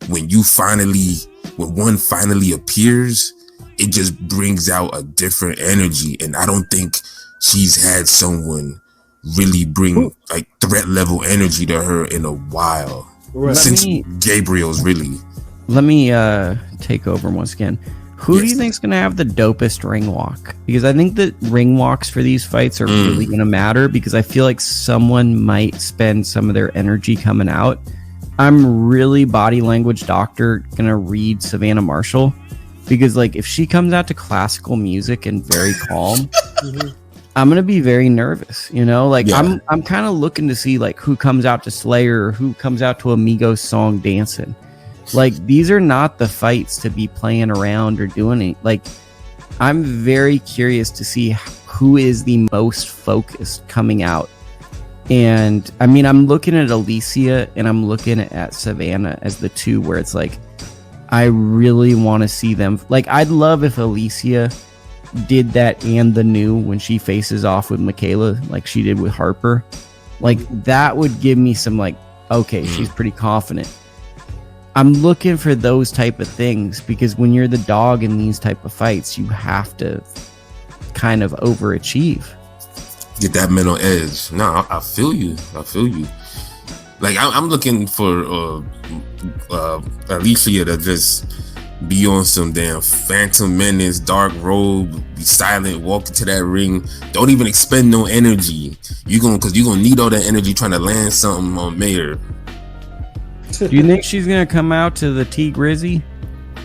when one finally appears, it just brings out a different energy. And I don't think she's had someone really bring like threat level energy to her in a while. Right. Since Gabriel's really. let me take over once again. Who do you Yes. think's gonna have the dopest ring walk? Because I think that ring walks for these fights are really gonna matter, because I feel like someone might spend some of their energy coming out I'm really body language doctor gonna read Savannah Marshall, because like if she comes out to classical music and very calm, I'm gonna be very nervous, you know. Like I'm kind of looking to see like who comes out to Slayer or who comes out to Amigos song dancing. Like these are not the fights to be playing around or doing it. Like I'm very curious to see who is the most focused coming out. And I mean, I'm looking at Alicia and I'm looking at Savannah as the two where it's like, I really want to see them. Like, I'd love if Alicia did that and the new when she faces off with Michaela, like she did with Harper. Like, that would give me some, like, okay, she's pretty confident. I'm looking for those type of things because when you're the dog in these type of fights, you have to kind of overachieve. Get that mental edge. No, I feel you. Like I'm looking for Alicia to just be on some damn Phantom Menace, dark robe, be silent, walk into that ring. Don't even expend no energy. Because you're gonna need all that energy trying to land something on Mayor. Do you think she's gonna come out to the T Grizzy?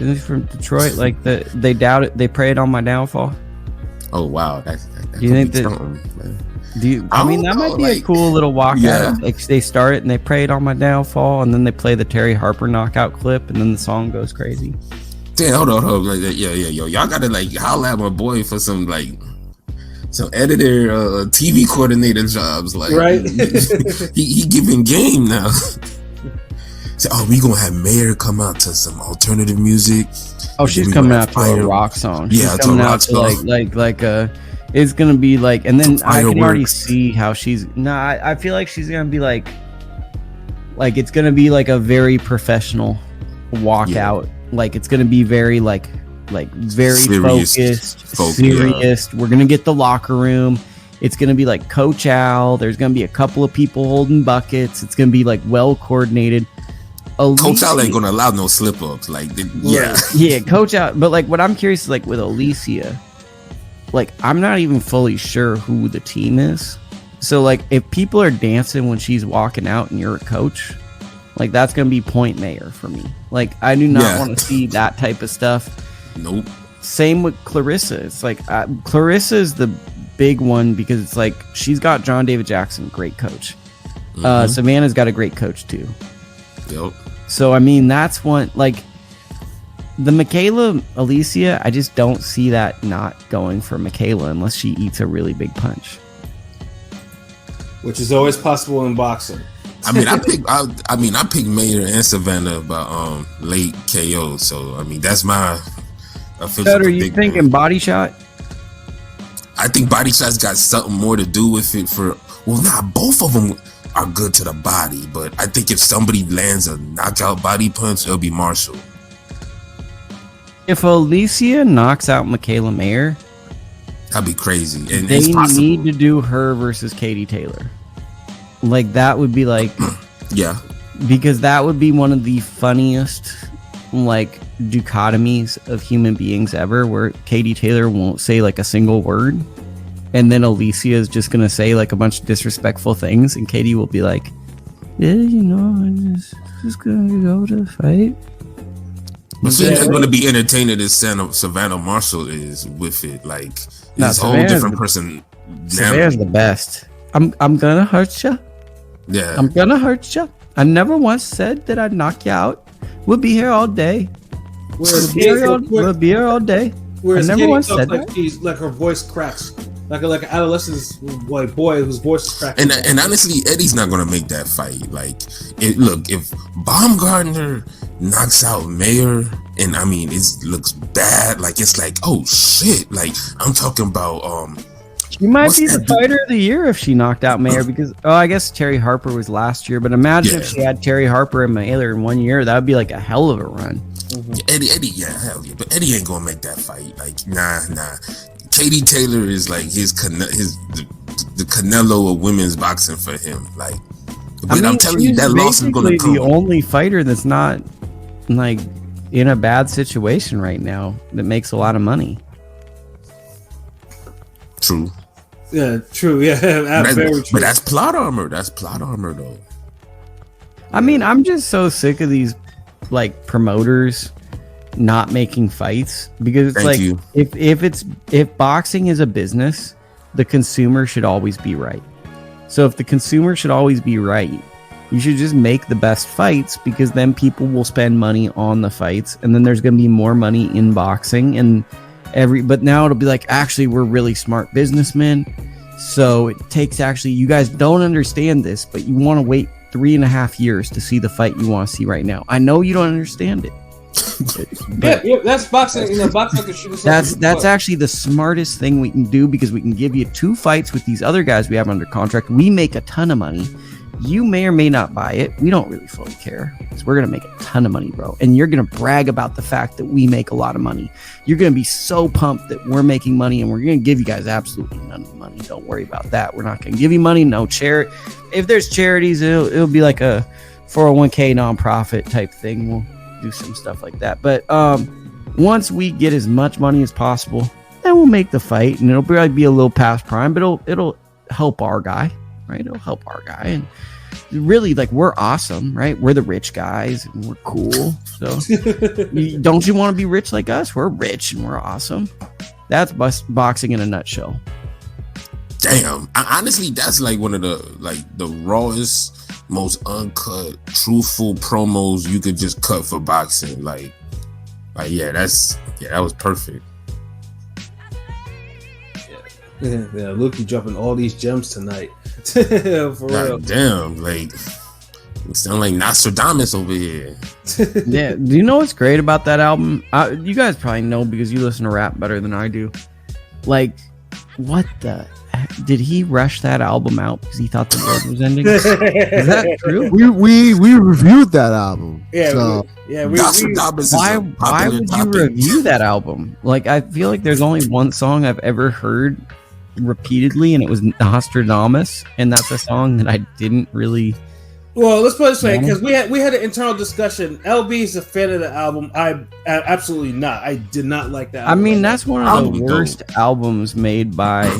Isn't she from Detroit? Like they doubt it. They prayed on my downfall. Oh wow, that do you think that? I mean, that might be a cool little walkout. Yeah. Like they start it and they prayed on my downfall, and then they play the Terry Harper knockout clip, and then the song goes crazy. Damn, hold on. Like, yo, y'all gotta like holla at my boy for some like some editor, TV coordinator jobs. Like, right? he giving game now. So, we gonna have Mayor come out to some alternative music. Oh, she's coming out to a rock song. She's coming out to like it's gonna be like, and then I can already see how she's. I feel like she's gonna be like it's gonna be like a very professional walkout. Yeah. Like it's gonna be very like very serious, serious. Yeah. We're gonna get the locker room. It's gonna be like Coach Al. There's gonna be a couple of people holding buckets. It's gonna be like well coordinated. Coach Al ain't gonna allow no slip ups. Like, yeah, Coach Al. But like, what I'm curious is like with Alicia, like I'm not even fully sure who the team is. So like, if people are dancing when she's walking out and you're a coach, like that's gonna be point Mayor for me. Like I do not want to see that type of stuff. Nope. Same with Clarissa. It's like Clarissa is the big one because it's like she's got John David Jackson, great coach. Savannah's got a great coach too. Yep. So I mean that's one, like the Michaela Alicia, I just don't see that not going for Michaela unless she eats a really big punch, which is always possible in boxing. I mean, I picked Mayor and Savannah by late KO. So I mean that's my official. Are you thinking body shot? I think body shot's got something more to do with it. Both of them are good to the body, but I think if somebody lands a knockout body punch, it'll be Marshall. If Alicia knocks out Michaela Mayer, that'd be crazy. And they need to do her versus Katie Taylor. Like that would be like, yeah, because that would be one of the funniest like dichotomies of human beings ever, where Katie Taylor won't say like a single word. And then Alicia is just going to say like a bunch of disrespectful things. And Katie will be like, yeah, you know, I'm just going to go to fight. But she's going to be entertaining as Savannah Marshall is with it. Like, it's a whole different person. Savannah's the best. I'm going to hurt you. Yeah. I'm going to hurt you. I never once said that I'd knock you out. We'll be here all day. We'll be here all day. Whereas I never once said like that. She's like her voice cracks. Like an adolescent boy whose voice is cracking. And honestly, Eddie's not gonna make that fight. Like, look, if Baumgartner knocks out Mayer, and I mean, it looks bad. Like it's like, oh shit. Like I'm talking about She might be the fighter of the year if she knocked out Mayer because I guess Terry Harper was last year. But imagine if she had Terry Harper and Mayer in 1 year, that would be like a hell of a run. Mm-hmm. Eddie, yeah, hell yeah. But Eddie ain't gonna make that fight. Like, nah. Katie Taylor is like the Canelo of women's boxing for him. Like, but I'm telling you, that loss is gonna come. The only fighter that's not like in a bad situation right now that makes a lot of money. True. Yeah, true. Yeah, very true. But that's plot armor. That's plot armor, though. I mean, I'm just so sick of these like promoters not making fights because it's Thank like you. if boxing is a business, the consumer should always be right. So if the consumer should always be right, you should just make the best fights because then people will spend money on the fights and then there's going to be more money in boxing and but now it'll be like, actually, we're really smart businessmen. So it takes actually, you guys don't understand this, but you want to wait 3.5 years to see the fight you want to see right now. I know you don't understand it. Yeah, that's boxing. You know, boxing can shoot us That's actually the smartest thing we can do because we can give you 2 fights with these other guys we have under contract. We make a ton of money. You may or may not buy it. We don't really fully care because we're gonna make a ton of money, bro. And you're gonna brag about the fact that we make a lot of money. You're gonna be so pumped that we're making money, and we're gonna give you guys absolutely none of the money. Don't worry about that. We're not gonna give you money. No charity. If there's charities, it'll be like a 401k nonprofit type thing. We'll do some stuff like that. But once we get as much money as possible, then we'll make the fight, and it'll probably be a little past prime, but it'll help our guy, right? It'll help our guy, and really, like, we're awesome, right? We're the rich guys, and we're cool. So, don't you want to be rich like us? We're rich and we're awesome. That's boxing in a nutshell. Damn. Honestly, that's like one of the rawest, most uncut, truthful promos you could just cut for boxing. Like yeah, that was perfect. Yeah, Lukie dropping all these gems tonight. For real. Damn, like you sound like Nostradamus over here. Yeah. Do you know what's great about that album? You guys probably know because you listen to rap better than I do. Like, what the heck? Did he rush that album out because he thought the world was ending? Is that true? We reviewed that album. Yeah, so. Nostradamus. Why would you review that album? Like, I feel like there's only one song I've ever heard repeatedly, and it was Nostradamus, and that's a song that I didn't really. Well, let's put it this way, because we had an internal discussion. LB is a fan of the album. I absolutely not. I did not like that. I mean, that's one of the worst albums made by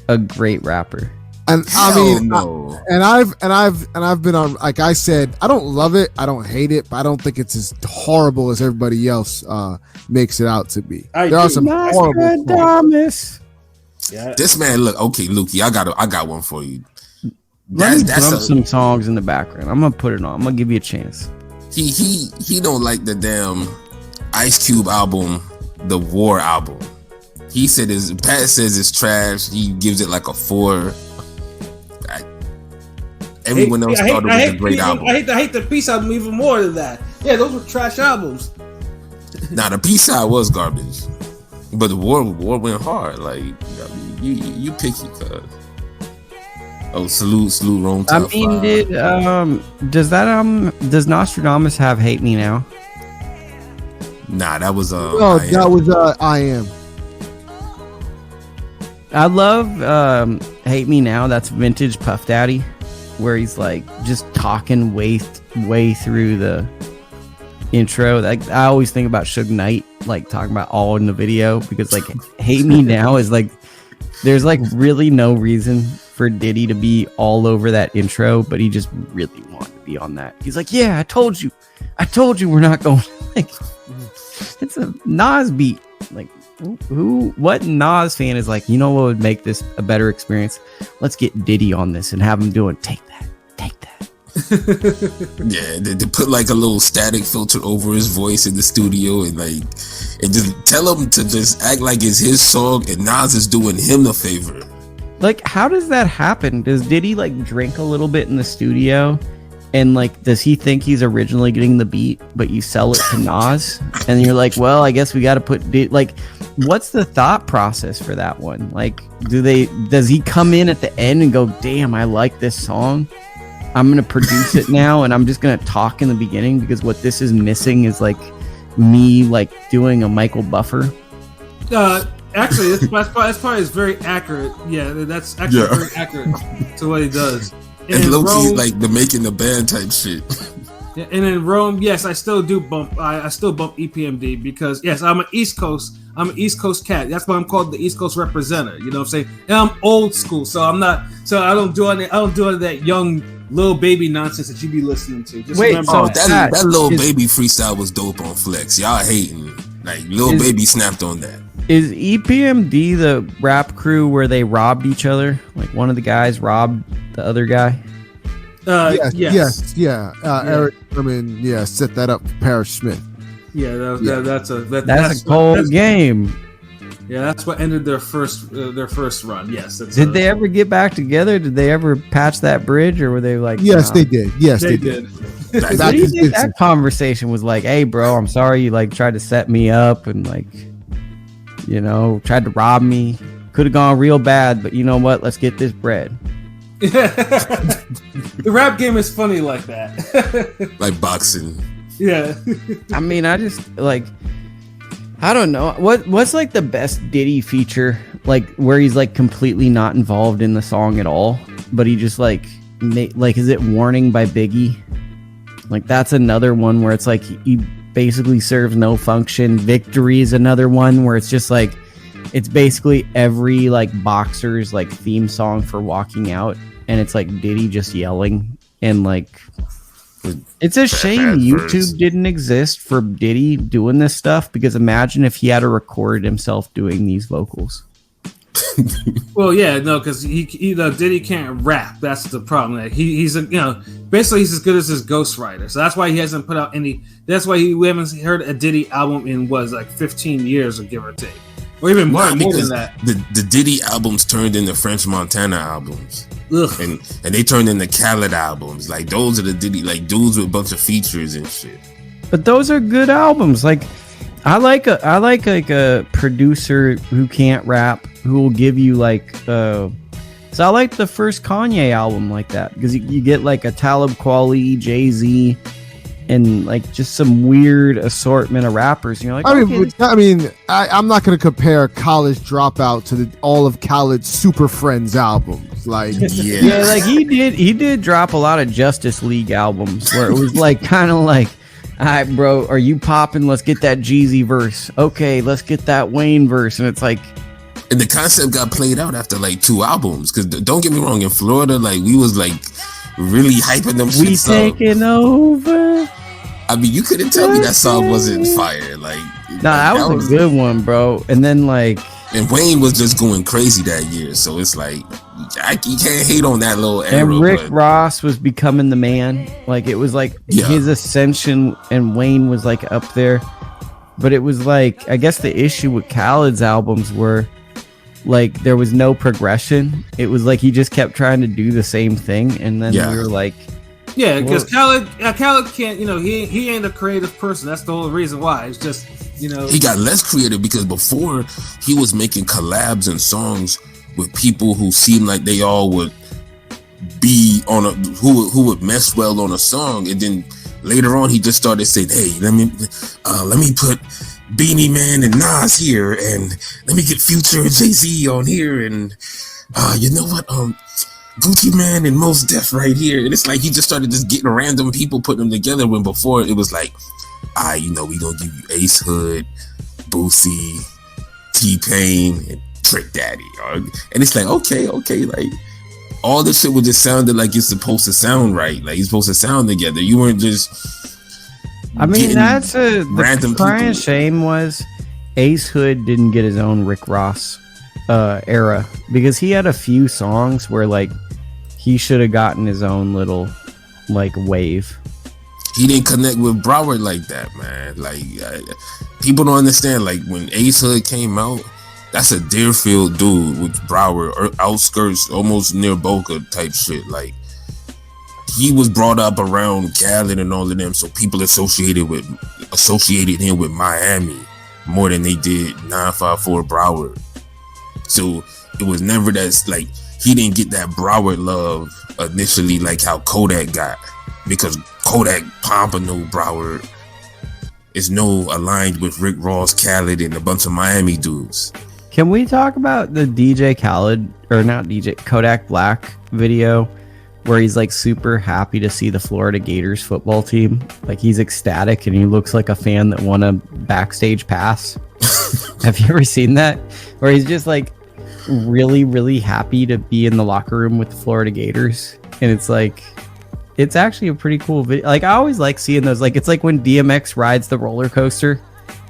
a great rapper. And I mean, I've been on, like I said, I don't love it, I don't hate it, but I don't think it's as horrible as everybody else makes it out to be. There are some horrible songs. Yeah. This man, look, okay, Lukie, I got one for you. That's some songs in the background. I'm gonna put it on. I'm gonna give you a chance. He don't like the damn Ice Cube album, the War album. He said Pat says it's trash. He gives it like a 4. Everyone else thought it was a great album. I hate the Peace album even more than that. Yeah, those were trash albums. Nah, the Peace side was garbage, but the War went hard. Like, you picky, cuz. Oh, salute, Rome. I mean, does Nostradamus have Hate Me Now? Nah, that was I Am. I love Hate Me Now. That's vintage Puff Daddy, where he's like just talking way through the intro. Like, I always think about Suge Knight, like talking about all in the video, because like Hate Me Now is like, there's like really no reason for Diddy to be all over that intro, but he just really wanted to be on that. He's like, yeah, I told you we're not going. Like, it's a Nas beat. Like, what Nas fan is like, you know what would make this a better experience? Let's get Diddy on this and have him doing take that. Yeah, they put like a little static filter over his voice in the studio, and just tell him to just act like it's his song, and Nas is doing him a favor. Like, how does that happen? Does Diddy like drink a little bit in the studio, and like, does he think he's originally getting the beat, but you sell it to Nas, and you're like, well, I guess we got to put like, what's the thought process for that one? Like, does he come in at the end and go, damn, I like this song, I'm gonna produce it now, and I'm just gonna talk in the beginning, because what this is missing is like me like doing a Michael Buffer. Actually, that's probably is very accurate. Yeah, that's actually very accurate to what he does. And low-key, like the making the band type shit. Yeah, and in Rome, yes, I still do bump. I still bump EPMD because yes, I'm an East Coast cat. That's why I'm called the East Coast representative. You know what I'm saying? And I'm old school, so I'm not. So I don't do any of that young little baby nonsense that you be listening to. Just Wait, remember so that. That little baby freestyle was dope on Flex. Y'all hating. Like little baby snapped on that. Is EPMD the rap crew where they robbed each other? Like one of the guys robbed the other guy? Yes. Eric Sherman, set that up for Parrish Smith. Yeah, that's a cold game. Yeah, that's what ended their first run. Yes. Did they ever get back together? Did they ever patch that bridge, or were they like? Yes, nah? they did. Yes, They did. What do you think that conversation was like? Hey, bro, I'm sorry you like tried to set me up and like, you know, tried to rob me. Could have gone real bad, but you know what? Let's get this bread. The rap game is funny like that. Like boxing. Yeah. I mean, I just like, I don't know what's like the best Diddy feature, like where he's like completely not involved in the song at all, but he just like is it Warning by Biggie? Like that's another one where it's like he basically serves no function. Victory is another one where it's just like it's basically every like boxer's like theme song for walking out, and it's like Diddy just yelling, and like it's a shame YouTube didn't exist for Diddy doing this stuff, because imagine if he had to record himself doing these vocals. Well, yeah, no, because Diddy can't rap. That's the problem. Like, he's basically he's as good as his ghostwriter. So that's why he hasn't put out any. That's why we haven't heard a Diddy album in like 15 years, or give or take, or even more than that. The Diddy albums turned into French Montana albums. Ugh. And they turned into Khaled albums. Like those are the Diddy, like dudes with a bunch of features and shit. But those are good albums. Like I like a producer who can't rap, who will give you like so I like the first Kanye album like that, because you get like a Talib Kweli, Jay-Z, and like just some weird assortment of rappers, and you're like, I'm not going to compare College Dropout to all of Khaled's Super Friends albums. Like, yeah, like he did drop a lot of Justice League albums where it was like kind of like, all right, bro, are you popping? Let's get that Jeezy verse. Okay, let's get that Wayne verse, and it's like. And the concept got played out after like 2 albums. Because don't get me wrong, in Florida, like we was like really hyping them shits up. We taking over. I mean, you couldn't tell me that song wasn't fire. Like, that was a good one, bro. And then like, and Wayne was just going crazy that year, so it's like you can't hate on that little era. And Rick Ross was becoming the man. Like it was like his ascension, and Wayne was like up there. But it was like, I guess the issue with Khaled's albums were like there was no progression. It was like he just kept trying to do the same thing, and then we were like, yeah, because Khaled can't, he ain't a creative person. That's the whole reason why. It's just, he got less creative, because before he was making collabs and songs with people who seemed like they all would be on who would mesh well on a song, and then later on he just started saying, hey, let me put Beanie Man and Nas here, and let me get Future and Jay-Z on here, and you know what, Gucci Man and Mos Def right here. And it's like he just started just getting random people, putting them together, when before it was like, we gonna give you Ace Hood, Boosie, T-Pain, and Trick Daddy. And it's like, okay, like all this shit was just sounded like it's supposed to sound right. Like it's supposed to sound together. You weren't just that's the random crying shame was Ace Hood didn't get his own Rick Ross era, because he had a few songs where like he should have gotten his own little like wave. He didn't connect with Broward like that, man. Like people don't understand. Like when Ace Hood came out, that's a Deerfield dude with Broward, or outskirts, almost near Boca type shit. Like he was brought up around Khaled and all of them, so people associated him with Miami more than they did 954 Broward. So it was never that, like, he didn't get that Broward love initially like how Kodak got, because Kodak Pompano Broward is aligned with Rick Ross, Khaled, and a bunch of Miami dudes. Can we talk about the DJ Khaled, or not DJ, Kodak Black video where he's like super happy to see the Florida Gators football team. Like he's ecstatic and he looks like a fan that won a backstage pass. Have you ever seen that? Where he's just like really, really happy to be in the locker room with the Florida Gators. And it's like, it's actually a pretty cool video. Like I always like seeing those. Like it's like when DMX rides the roller coaster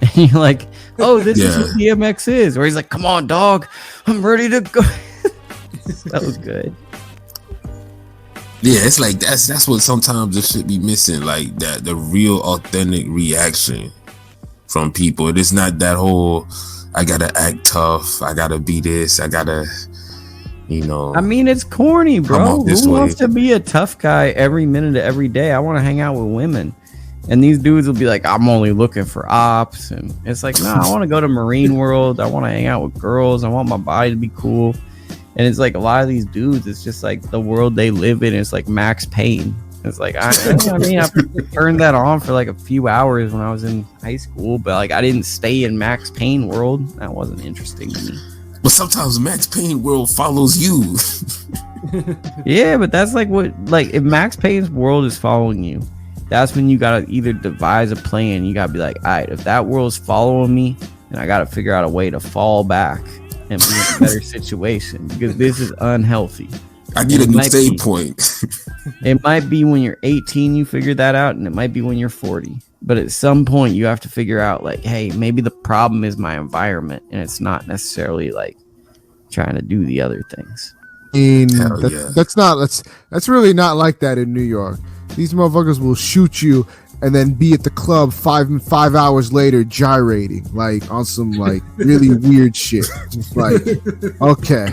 and you're like, oh, this is what DMX is. Where he's like, come on, dog, I'm ready to go. That was good. Yeah, it's like that's what sometimes it should be missing, like that the real authentic reaction from people. It is not that whole I gotta act tough, I gotta be this, I gotta, you know. I mean, it's corny, bro. Who wants to be a tough guy every minute of every day? I want to hang out with women. And these dudes will be like, I'm only looking for ops. And it's like, nah, I want to go to Marine World. I want to hang out with girls. I want my body to be cool. And it's like a lot of these dudes, it's just like the world they live in is like Max Payne. It's like, I turned that on for like a few hours when I was in high school, but like I didn't stay in Max Payne world. That wasn't interesting to me. But sometimes Max Payne world follows you. Yeah, but that's like what, like if Max Payne's world is following you, that's when you gotta either devise a plan. You gotta be like, all right, if that world's following me, then I gotta figure out a way to fall back and be in a better situation because this is unhealthy. I need a new save point. It might be when you're 18 you figure that out, and it might be when you're 40. But at some point you have to figure out like, hey, maybe the problem is my environment and it's not necessarily like trying to do the other things. That's really not like that in New York. These motherfuckers will shoot you and then be at the club five hours later gyrating like on some like really weird shit. Just like, okay.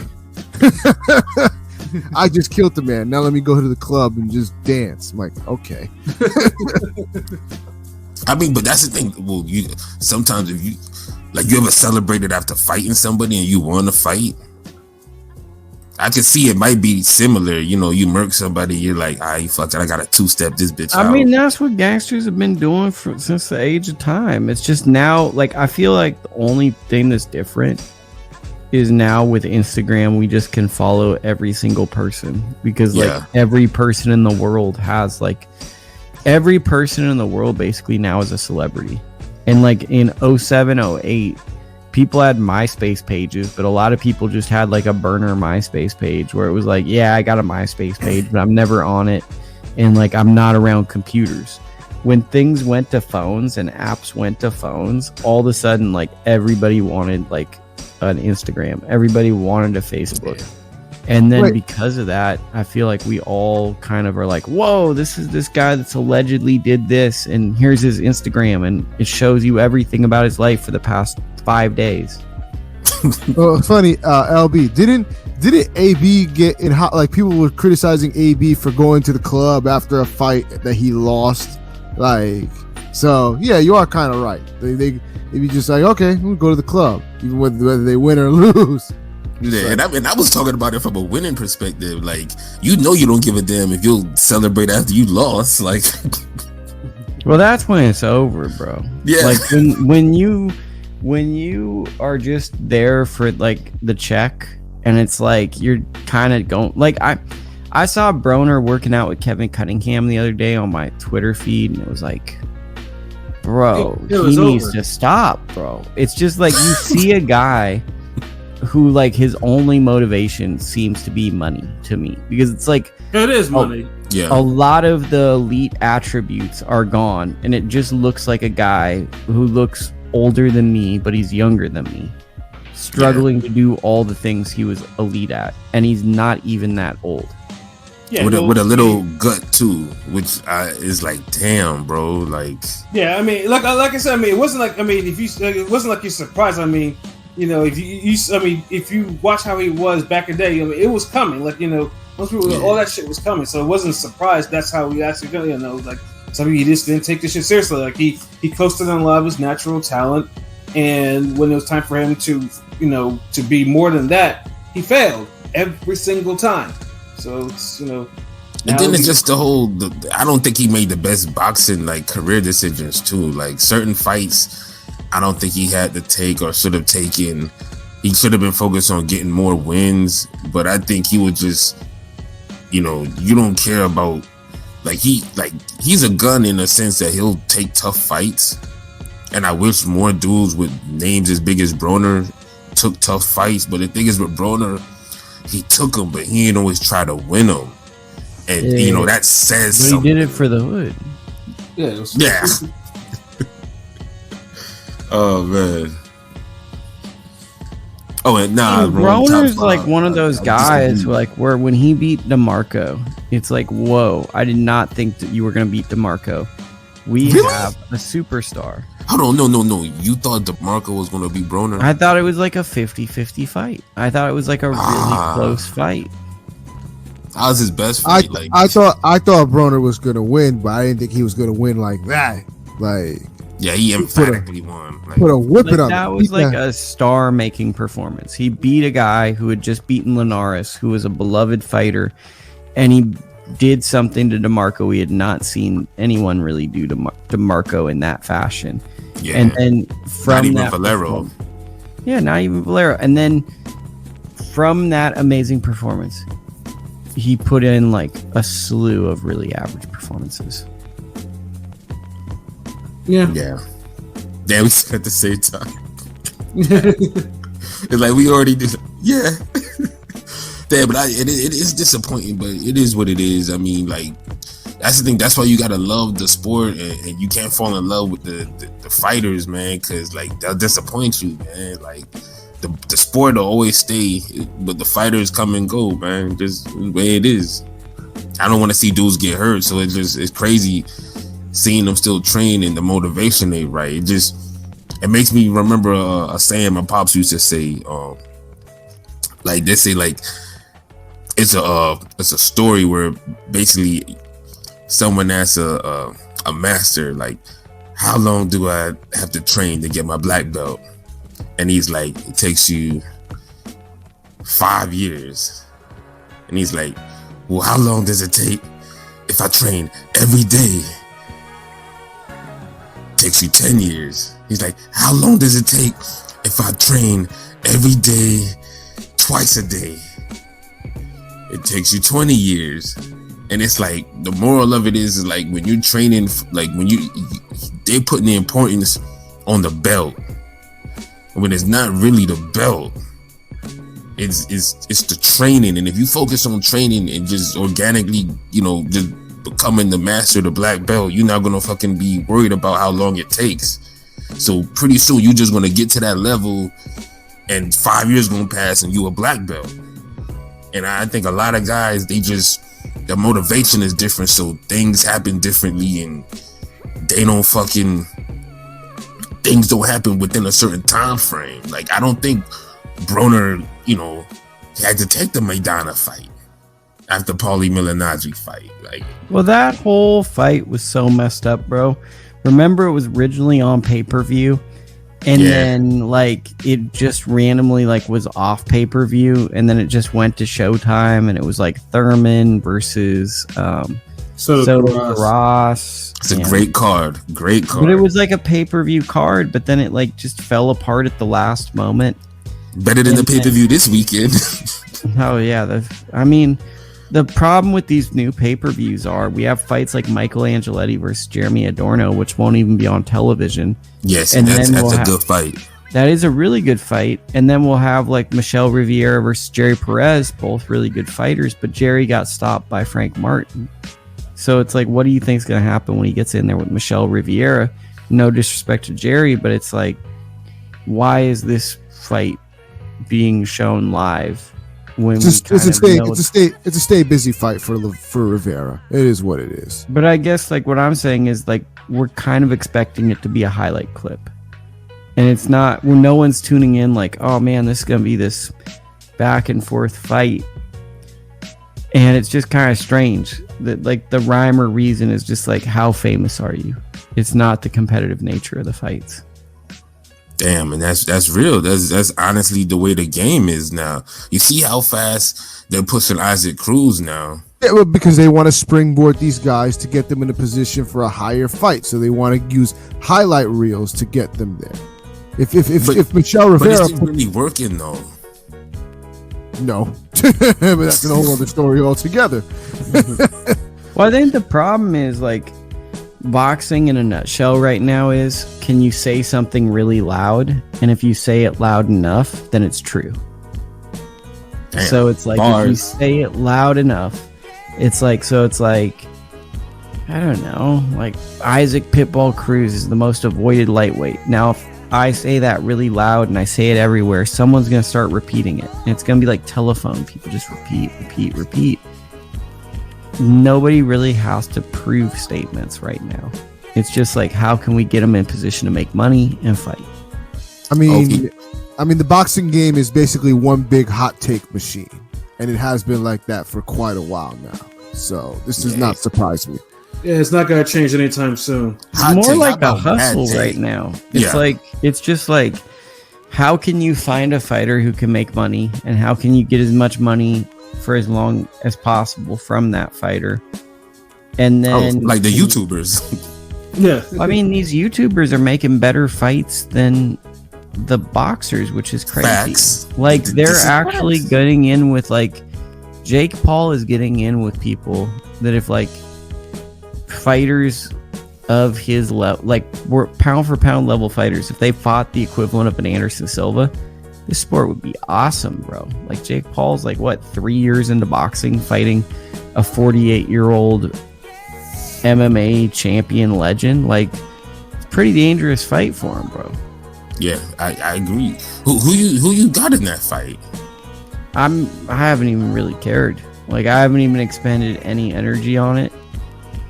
I just killed the man. Now let me go to the club and just dance. I'm like, okay. I mean, but that's the thing. Well, you sometimes if you like, you ever celebrated after fighting somebody and you want to fight? I can see it might be similar. You know, you murk somebody, you're like, fuck it, I gotta two-step this bitch out. I mean, that's what gangsters have been doing since the age of time. It's just now, like, I feel like the only thing that's different is now with Instagram, we just can follow every single person because, like, every person in the world has, like, every person in the world basically now is a celebrity. And, like, in 07, 08, people had MySpace pages, but a lot of people just had like a burner MySpace page where it was like, yeah, I got a MySpace page, but I'm never on it. And like, I'm not around computers. When things went to phones and apps went to phones, all of a sudden, like everybody wanted like an Instagram. Everybody wanted a Facebook. And then because of that, I feel like we all kind of are like, whoa, this is this guy that's allegedly did this. And here's his Instagram. And it shows you everything about his life for the past 5 days. Well, it's funny, LB, didn't AB get in hot? Like people were criticizing AB for going to the club after a fight that he lost. Like, so yeah, you are kind of right. They be just like, okay, we'll go to the club, even whether they win or lose. Yeah, and I was talking about it from a winning perspective. Like, you know, you don't give a damn if you'll celebrate after you lost. Like, well, that's when it's over, bro. Yeah, like when you are just there for like the check, and it's like you're kind of going. Like I saw Broner working out with Kevin Cunningham the other day on my Twitter feed, and it was like, bro, he needs to stop, bro. It's just like you see a guy who like his only motivation seems to be money to me, because it's like it is money. A lot of the elite attributes are gone, and it just looks like a guy who looks older than me, but he's younger than me, struggling to do all the things he was elite at, and he's not even that old. Yeah, with a little gut too, which is like, damn, bro. Like, yeah, I mean, like I said, I mean, it wasn't like, I mean, it wasn't like you're surprised. I mean, you know, if you watch how he was back in the day, I mean, it was coming. Like, you know, most people, all that shit was coming, so it wasn't a surprise. That's how we actually go. You know, like some of you just didn't take this shit seriously. Like he coasted on a lot of his natural talent, and when it was time for him to, you know, to be more than that, he failed every single time. So it's, you know, and then it's just the whole. I don't think he made the best boxing like career decisions too. Like certain fights, I don't think he had to take or should have taken. He should have been focused on getting more wins, but I think he was just you know, you don't care about he's a gun in a sense that he'll take tough fights. And I wish more dudes with names as big as Broner took tough fights. But the thing is with Broner, he took them, but he ain't always try to win them. And you know, that says but something. He did it for the hood. Yeah. Oh man. Oh, and Broner's like one of those guys who, like, where when he beat DeMarco, it's like, whoa, I did not think that you were going to beat DeMarco. We have a superstar. Hold on, no. You thought DeMarco was going to beat Broner? I thought it was like a 50-50 fight. I thought it was like a really close fight. That was his best fight. I thought Broner was going to win, but I didn't think he was going to win like that. Like, yeah, he emphatically won. Like, put a whipping up. That was like a star-making performance. He beat a guy who had just beaten Linares, who was a beloved fighter, and he did something to DeMarco we had not seen anyone really do to DeMarco in that fashion. Yeah. And then from not even that Valero. Yeah, not even Valero. And then from that amazing performance, he put in like a slew of really average performances. Yeah. Damn, we said at the same time. It's like we already did. Yeah. Damn, but it is disappointing, but it is what it is. I mean, like, that's the thing. That's why you gotta love the sport, and you can't fall in love with the fighters, man, because like they'll disappoint you, man. Like the sport will always stay, but the fighters come and go, man. Just the way it is. I don't want to see dudes get hurt, so it's crazy seeing them still train and the motivation they right. It makes me remember a saying my pops used to say. Like they say, like it's a story where basically someone asks a master, like, how long do I have to train to get my black belt? And he's like, it takes you 5 years. And he's like, well, how long does it take if I train every day? It takes you 10 years. He's like, how long does it take if I train every day, twice a day? It takes you 20 years. And it's like, the moral of it is like when you're training, like when they're putting the importance on the belt, when it's not really the belt, it's the training. And if you focus on training and just organically, you know, just becoming the master of the black belt, you're not gonna fucking be worried about how long it takes. So pretty soon you're just gonna get to that level, and 5 years gonna pass and you a black belt. And I think a lot of guys, their motivation is different, so things happen differently, and things don't happen within a certain time frame. Like, I don't think Broner, you know, had to take the Maidana fight after Paulie Malignaggi fight. Like, well, that whole fight was so messed up, bro. Remember, it was originally on pay-per-view, and then like it just randomly like was off pay-per-view, and then it just went to Showtime, and it was like Thurman versus Soto Ross. It's a great card. But it was like a pay-per-view card, but then it like just fell apart at the last moment. Better than the pay-per-view this weekend. Oh yeah, I mean, the problem with these new pay-per-views are we have fights like Michael Angeletti versus Jeremy Adorno, which won't even be on television. Yes, and that's a good fight. That is a really good fight. And then we'll have like Michelle Riviera versus Jerry Perez, both really good fighters, but Jerry got stopped by Frank Martin. So it's like, what do you think is going to happen when he gets in there with Michelle Riviera? No disrespect to Jerry, but it's like, why is this fight being shown live when it's a stay busy fight for Rivera? It is what it is. But I guess like what I'm saying is like we're kind of expecting it to be a highlight clip, and it's not. When no one's tuning in, like, oh man, this is gonna be this back and forth fight, and it's just kind of strange that like the rhyme or reason is just like, how famous are you? It's not the competitive nature of the fights. Damn, and that's real. That's honestly the way the game is now. You see how fast they're pushing Isaac Cruz now. Yeah, well, because they want to springboard these guys to get them in a position for a higher fight. So they want to use highlight reels to get them there. If Michelle Rivera, but it's really working though. No, but that's a whole other story altogether. Well, I think the problem is like boxing in a nutshell right now is, can you say something really loud? And if you say it loud enough, then it's true. Damn. So it's like, if you say it loud enough, it's like, I don't know, like Isaac Pitbull Cruz is the most avoided lightweight. Now, if I say that really loud and I say it everywhere, someone's going to start repeating it. And it's going to be like telephone. People just repeat. Nobody really has to prove statements right now. It's just like, how can we get them in position to make money and fight? I mean, the boxing game is basically one big hot take machine, and it has been like that for quite a while now. So this does not surprise me. Yeah, it's not gonna change anytime soon. It's more like a hustle right now. It's like, it's just like, how can you find a fighter who can make money, and how can you get as much money for as long as possible from that fighter? And then like the YouTubers. Yeah, I mean, these YouTubers are making better fights than the boxers, which is crazy. Facts. Like, they're This is actually facts. getting in with, like, Jake Paul is getting in with people that if, like, fighters of his level, like, were pound for pound level fighters, if they fought the equivalent of an Anderson Silva, this sport would be awesome, bro. Like, Jake Paul's, like, what, 3 years into boxing, fighting a 48-year-old MMA champion legend. Like, it's a pretty dangerous fight for him, bro. Yeah, I agree. Who you got in that fight? I haven't even really cared. Like, I haven't even expended any energy on it.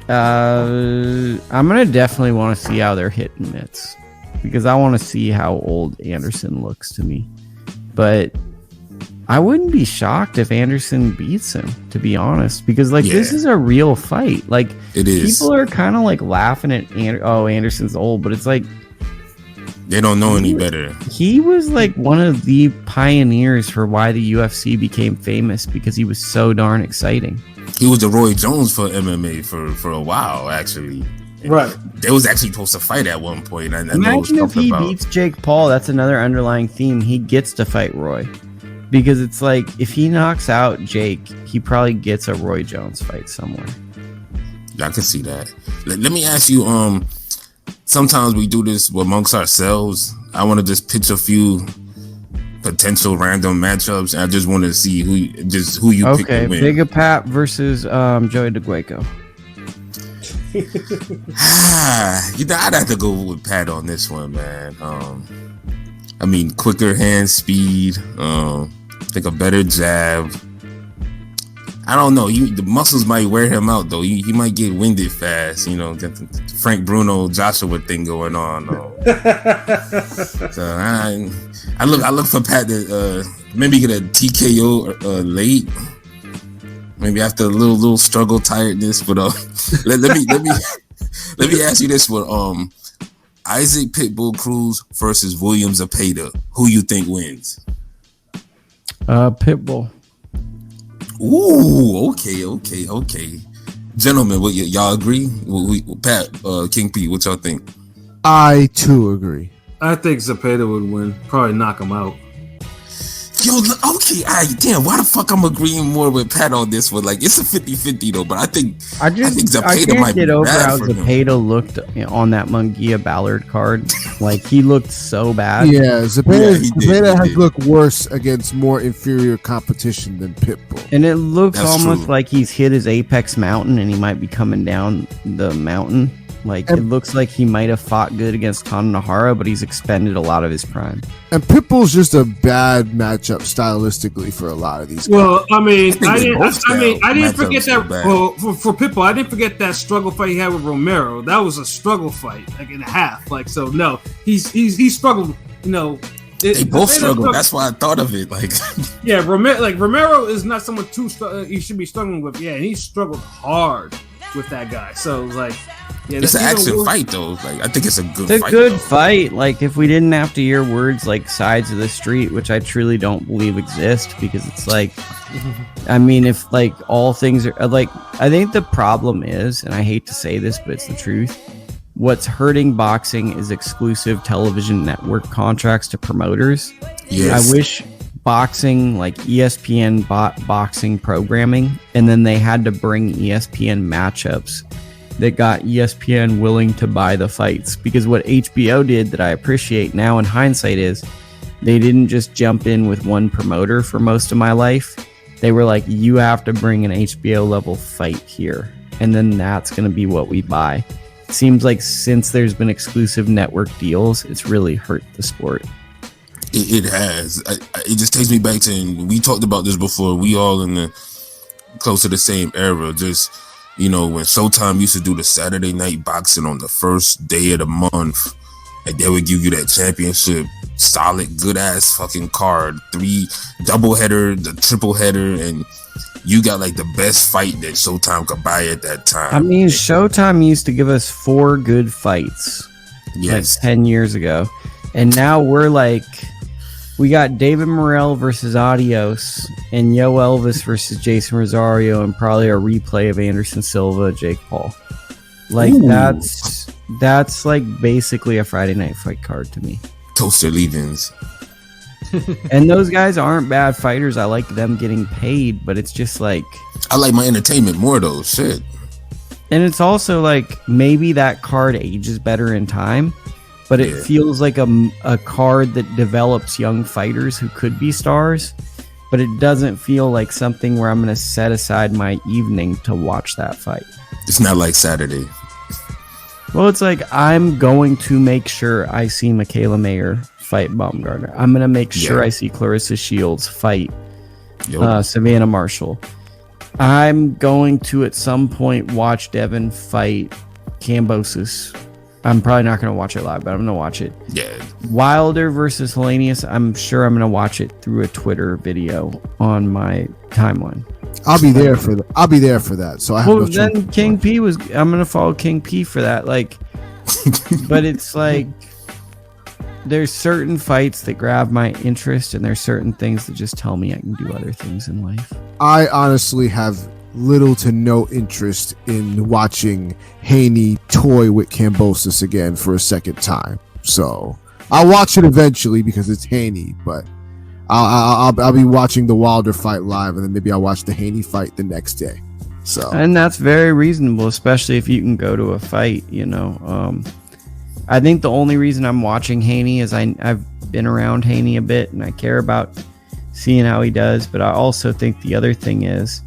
I'm gonna definitely want to see how they're hitting mitts, because I want to see how old Anderson looks to me. But I wouldn't be shocked if Anderson beats him, to be honest, because like this is a real fight. Like, it is. People are kind of like laughing at Anderson's old, but it's like they don't know any better. He was like one of the pioneers for why the UFC became famous, because he was so darn exciting. He was the Roy Jones for MMA for a while, actually. right. They was actually supposed to fight at one point. I Imagine if he beats Jake Paul. That's another underlying theme. He gets to fight Roy, because it's like, if he knocks out Jake, he probably gets a Roy Jones fight somewhere. I can see that. Let me ask you. Sometimes we do this amongst ourselves. I want to just pitch a few potential random matchups, and I just want to see who you pick to win. Big Pat versus Joey DeGueco. I'd have to go with Pat on this one, man. I mean, quicker hand speed. I think a better jab. I don't know. The muscles might wear him out, though. He might get winded fast. You know, get the Frank Bruno Joshua thing going on. So I look for Pat to maybe get a TKO late. Maybe after a little struggle, tiredness. But let me ask you this one. Isaac Pitbull Cruz versus William Zepeda. Who you think wins? Pitbull. Ooh, okay. Gentlemen, what y'all agree? Pat, King P, what y'all think? I too agree. I think Zepeda would win. Probably knock him out. Yo, okay, damn, why the fuck I'm agreeing more with Pat on this one? Like, it's a 50-50 though, but I think Zepeda can't might get be over bad how for him. Zepeda looked on that Munguia Ballard card. Like, he looked so bad. Yeah, Zepeda he did. has looked worse against more inferior competition than Pitbull. And it looks That's almost true. like he's hit his apex mountain and he might be coming down the mountain. Like, it looks like he might have fought good against Tanahara, but he's expended a lot of his prime. And Pitbull's just a bad matchup stylistically for a lot of these guys. Well, I mean, I didn't matchups forget are that. bad. Well, for Pitbull, I didn't forget that struggle fight he had with Romero. That was a struggle fight, like in a half. Like, so no, he struggled. You know, They both struggle. That's why I thought of it. Like, yeah, Romero is not someone you should be struggling with. Yeah, and he struggled hard with that guy. So like, yeah, it's an that's action fight though. Like, I think it's a good It's a fight. good though. fight. Like, if we didn't have to hear words like sides of the street, which I truly don't believe exist, because it's like, I mean, if like all things are like, I think the problem is, and I hate to say this, but it's the truth, what's hurting boxing is exclusive television network contracts to promoters. Yes. I wish boxing, like ESPN boxing programming, and then they had to bring ESPN matchups that got ESPN willing to buy the fights. Because what HBO did that I appreciate now in hindsight is they didn't just jump in with one promoter for most of my life. They were like, you have to bring an HBO level fight here, and then that's going to be what we buy. It seems like since there's been exclusive network deals, it's really hurt the sport. It has. It just takes me back to, and we talked about this before, we all in the close to the same era. Just, you know, when Showtime used to do the Saturday night boxing on the first day of the month, and they would give you that championship solid good ass fucking card, 3 double header, the triple header, and you got like the best fight that Showtime could buy at that time. I mean, Showtime used to give us 4 good fights, yes, like 10 years ago, and now we're like, we got David Morrell versus Adios, and Yo Elvis versus Jason Rosario, and probably a replay of Anderson Silva, Jake Paul. Like, ooh, that's like basically a Friday night fight card to me. Toaster leavings. And those guys aren't bad fighters. I like them getting paid, but it's just like, I like my entertainment more though. Shit. and it's also like maybe that card ages better in time, but it feels like a card that develops young fighters who could be stars, but it doesn't feel like something where I'm going to set aside my evening to watch that fight. It's not like Saturday. Well, it's like I'm going to make sure I see Michaela Mayer fight Baumgartner. I'm going to make sure I see Clarissa Shields fight Savannah Marshall. I'm going to at some point watch Devin fight Kambosos. I'm probably not going to watch it live, but I'm going to watch it. Yeah. Wilder versus Hellenius, I'm sure I'm going to watch it through a Twitter video on my timeline. I'll be there for that. I'll be there for that. So I have no then choice. King P was. I'm gonna follow King P for that. Like, but it's like there's certain fights that grab my interest, and there's certain things that just tell me I can do other things in life. I honestly have little to no interest in watching Haney toy with Kambosos again for a second time. So I'll watch it eventually because it's Haney, but I'll be watching the Wilder fight live, and then maybe I'll watch the Haney fight the next day. So, and that's very reasonable, especially if you can go to a fight. You know, I think the only reason I'm watching Haney is I've been around Haney a bit, and I care about seeing how he does. But I also think the other thing is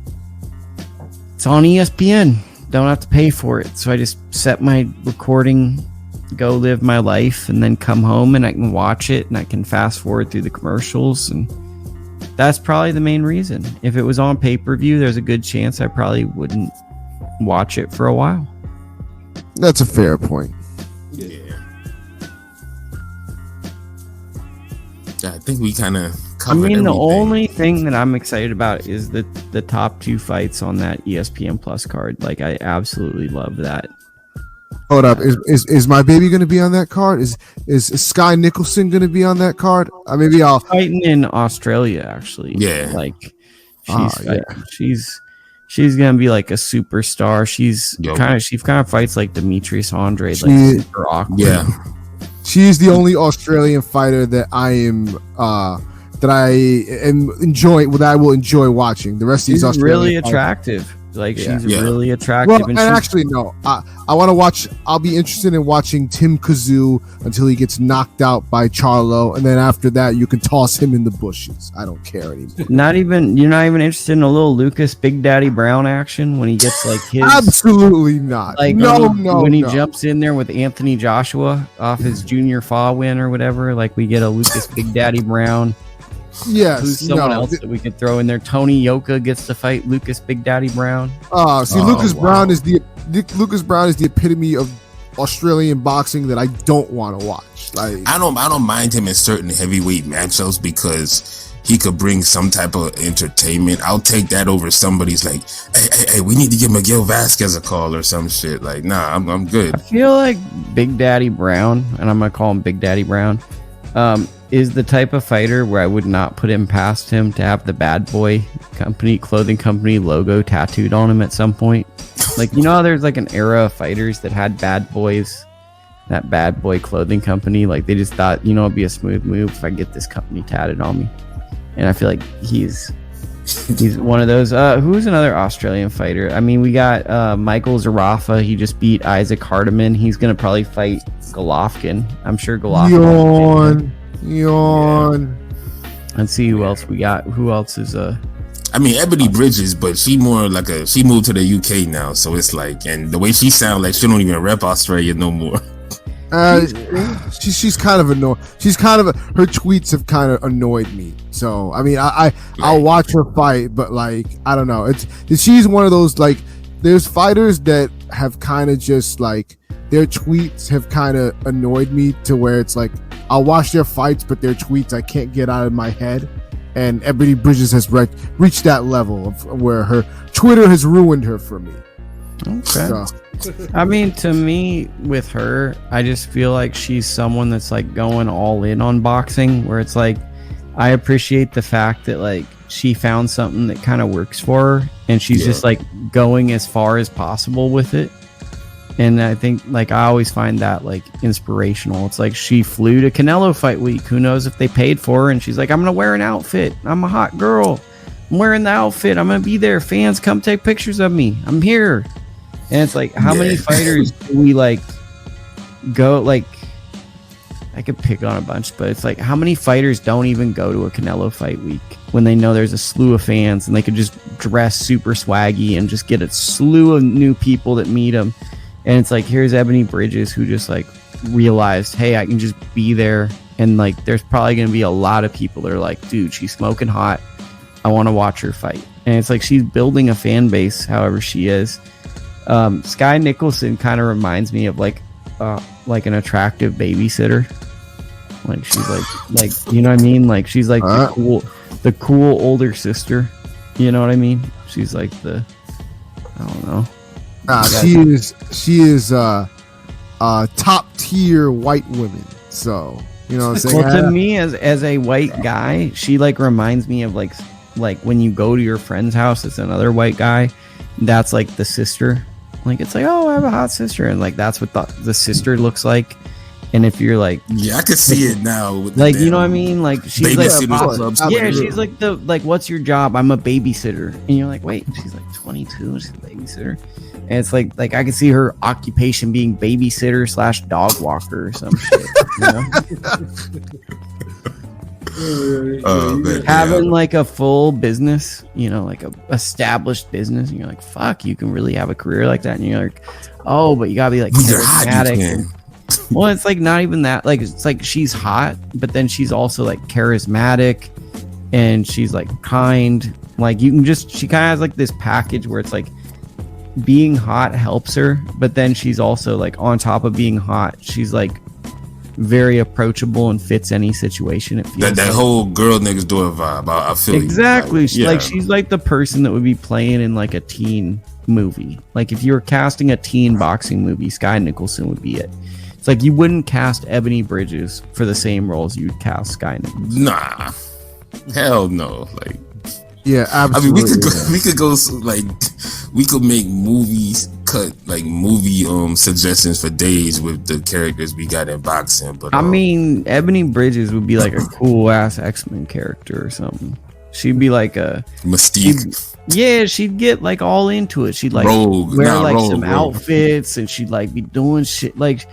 it's on ESPN. Don't have to pay for it, so I just set my recording, go live my life, and then come home and I can watch it and I can fast forward through the commercials, and that's probably the main reason. If it was on pay-per-view, there's a good chance I probably wouldn't watch it for a while. that's a fair point. Yeah. I think we kind of covered everything. The only thing that I'm excited about is the top 2 fights on that ESPN Plus card. Like, I absolutely love that. Hold up, is my baby going to be on that card? Is Sky Nicholson going to be on that card? Maybe I'll Fighting in Australia, actually. Yeah. Like, she's gonna be like a superstar. She kind of fights like Demetrius Andre, like super awkward. Yeah. She is the only Australian fighter that I will enjoy watching. The rest of these She's Australian really fighters, attractive. Like, she's Yeah. really attractive. Well, and actually, no. I want to watch. I'll be interested in watching Tim Kazoo until he gets knocked out by Charlo, and then after that, you can toss him in the bushes. I don't care anymore. you're not even interested in a little Lucas Big Daddy Brown action when he gets like his Absolutely not. like when he jumps in there with Anthony Joshua off his junior FA win or whatever. Like, we get a Lucas Big Daddy Brown. Yes, Who's someone else that we could throw in there? Tony Yoka gets to fight Lucas Big Daddy Brown. Lucas Brown is the epitome of Australian boxing that I don't want to watch. Like, I don't mind him in certain heavyweight matchups because he could bring some type of entertainment. I'll take that over somebody's like, hey, we need to give Miguel Vasquez a call or some shit. Like, nah, I'm good. I feel like Big Daddy Brown, and I'm gonna call him Big Daddy Brown, is the type of fighter where I would not put him past him to have the Bad Boy clothing company logo tattooed on him at some point. Like, you know how there's like an era of fighters that had Bad Boys, that Bad Boy clothing company. Like, they just thought, it'd be a smooth move if I get this company tatted on me. and I feel like he's one of those. Who's another Australian fighter? I mean, we got Michael Zarafa. He just beat Isaac Hardiman. He's gonna probably fight Golovkin. I'm sure Golovkin. Yawn. Let's see who else we got. Who else is I mean, Ebony Bridges, but she more like she moved to the UK now, so it's like, and the way she sounds like she don't even rep Australia no more. She's kind of annoying. Her tweets have kind of annoyed me. So I mean, I'll watch her fight, but like I don't know. She's one of those, like, there's fighters that have kind of just like their tweets have kind of annoyed me to where it's like I'll watch their fights, but their tweets I can't get out of my head. And Ebony Bridges has reached that level of where her Twitter has ruined her for me. Okay. So. I mean, to me, with her, I just feel like she's someone that's like going all in on boxing, where it's like, I appreciate the fact that like she found something that kind of works for her, and she's just like going as far as possible with it. And I think, like, I always find that like inspirational. It's like she flew to Canelo fight week. Who knows if they paid for her? And she's like, I'm gonna wear an outfit. I'm a hot girl. I'm wearing the outfit. I'm gonna be there. Fans, come take pictures of me. I'm here. And it's like, how many fighters do we like go? Like, I could pick on a bunch, but it's like, how many fighters don't even go to a Canelo fight week when they know there's a slew of fans and they could just dress super swaggy and just get a slew of new people that meet them. And it's like, here's Ebony Bridges, who just like realized, hey, I can just be there. And like, there's probably going to be a lot of people that are like, dude, she's smoking hot. I want to watch her fight. And it's like, she's building a fan base, however she is. Sky Nicholson kind of reminds me of like an attractive babysitter. Like, she's like, you know what I mean? Like, she's like the cool older sister. You know what I mean? She's like I don't know. She is top tier white women. So you know what I'm saying. Well, to me, as a white guy, she like reminds me of like when you go to your friend's house, it's another white guy. That's like the sister. Like, it's like, oh, I have a hot sister, and like that's what the sister looks like. And if you're like, yeah, I could see it now. With like, you know what I mean? Like, she's like, yeah, she's like what's your job? I'm a babysitter. And you're like, wait, she's like 22, she's a babysitter. And it's like I could see her occupation being babysitter / dog walker or some shit. You know? Having like a full business, you know, like a established business, and you're like, fuck, you can really have a career like that. And you're like, oh, but you gotta be like charismatic. Well, it's like not even that. Like, it's like she's hot, but then she's also like charismatic, and she's like kind. Like, you can just, she kind of has like this package where it's like being hot helps her, but then she's also like, on top of being hot, she's like very approachable and fits any situation. It feels that whole girl next door vibe. I feel exactly. Like she's like the person that would be playing in like a teen movie. Like, if you were casting a teen boxing movie, Sky Nicholson would be it. It's like, you wouldn't cast Ebony Bridges for the same roles you'd cast Sky Nicholson. Nah, hell no. Like, yeah, absolutely. I mean, we could go like, we could make movie suggestions for days with the characters we got in boxing. But I mean, Ebony Bridges would be like a cool ass X-Men character or something. She'd be like a Mystique. She'd get like all into it. She'd like wear some outfits, and she'd like be doing shit. Like,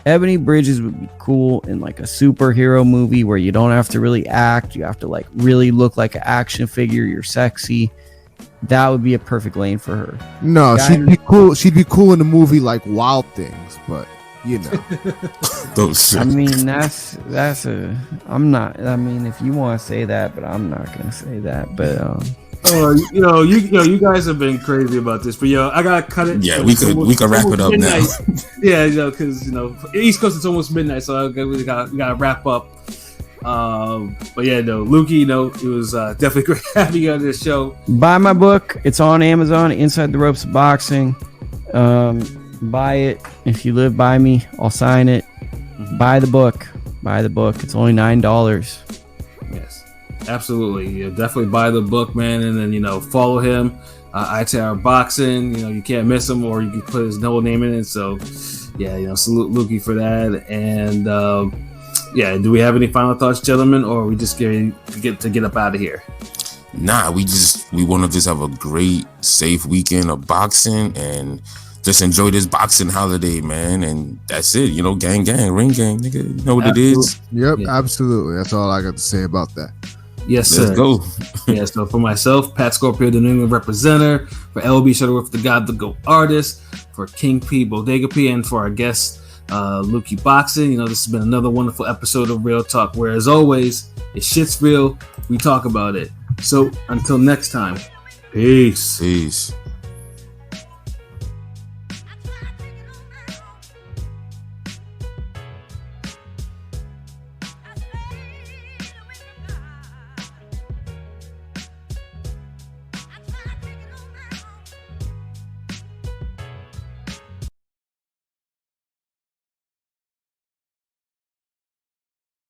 Ebony Bridges would be cool in like a superhero movie where you don't have to really act. You have to like really look like an action figure. You're sexy. That would be a perfect lane for her. No, she'd be cool. She'd be cool in a movie like Wild Things, but you know. I mean, that's I'm not. I mean, if you want to say that, but I'm not gonna say that. But you guys have been crazy about this, but I gotta cut it. Yeah, we could wrap it up midnight now. Because East Coast, it's almost midnight, so we gotta wrap up. But yeah, Lukie, it was definitely great having you on this show. Buy my book. It's on Amazon, Inside the Ropes of Boxing. Buy it. If you live by me, I'll sign it. Buy the book. It's only $9. Yes, absolutely. You definitely buy the book, man, and then follow him. ITR Boxing. You can't miss him, or you can put his whole name in it. So yeah, salute Lukie for that. And Yeah. Do we have any final thoughts, gentlemen, or are we just get up out of here? Nah, we want to just have a great, safe weekend of boxing and just enjoy this boxing holiday, man. And that's it. You know, gang, ring gang, nigga. You know what Absolutely. it is? Yep, Yeah. absolutely. That's all I got to say about that. Yes, sir. Let's go. Yeah, so for myself, Pat Scorpio, the New England representative, for LB Shuttleworth, the God, the Go artist, for King P, Bodega P, and for our guest, Lukie Boxing. You know, this has been another wonderful episode of Real Talk, where as always, if shit's real, we talk about it. So until next time, peace. Peace.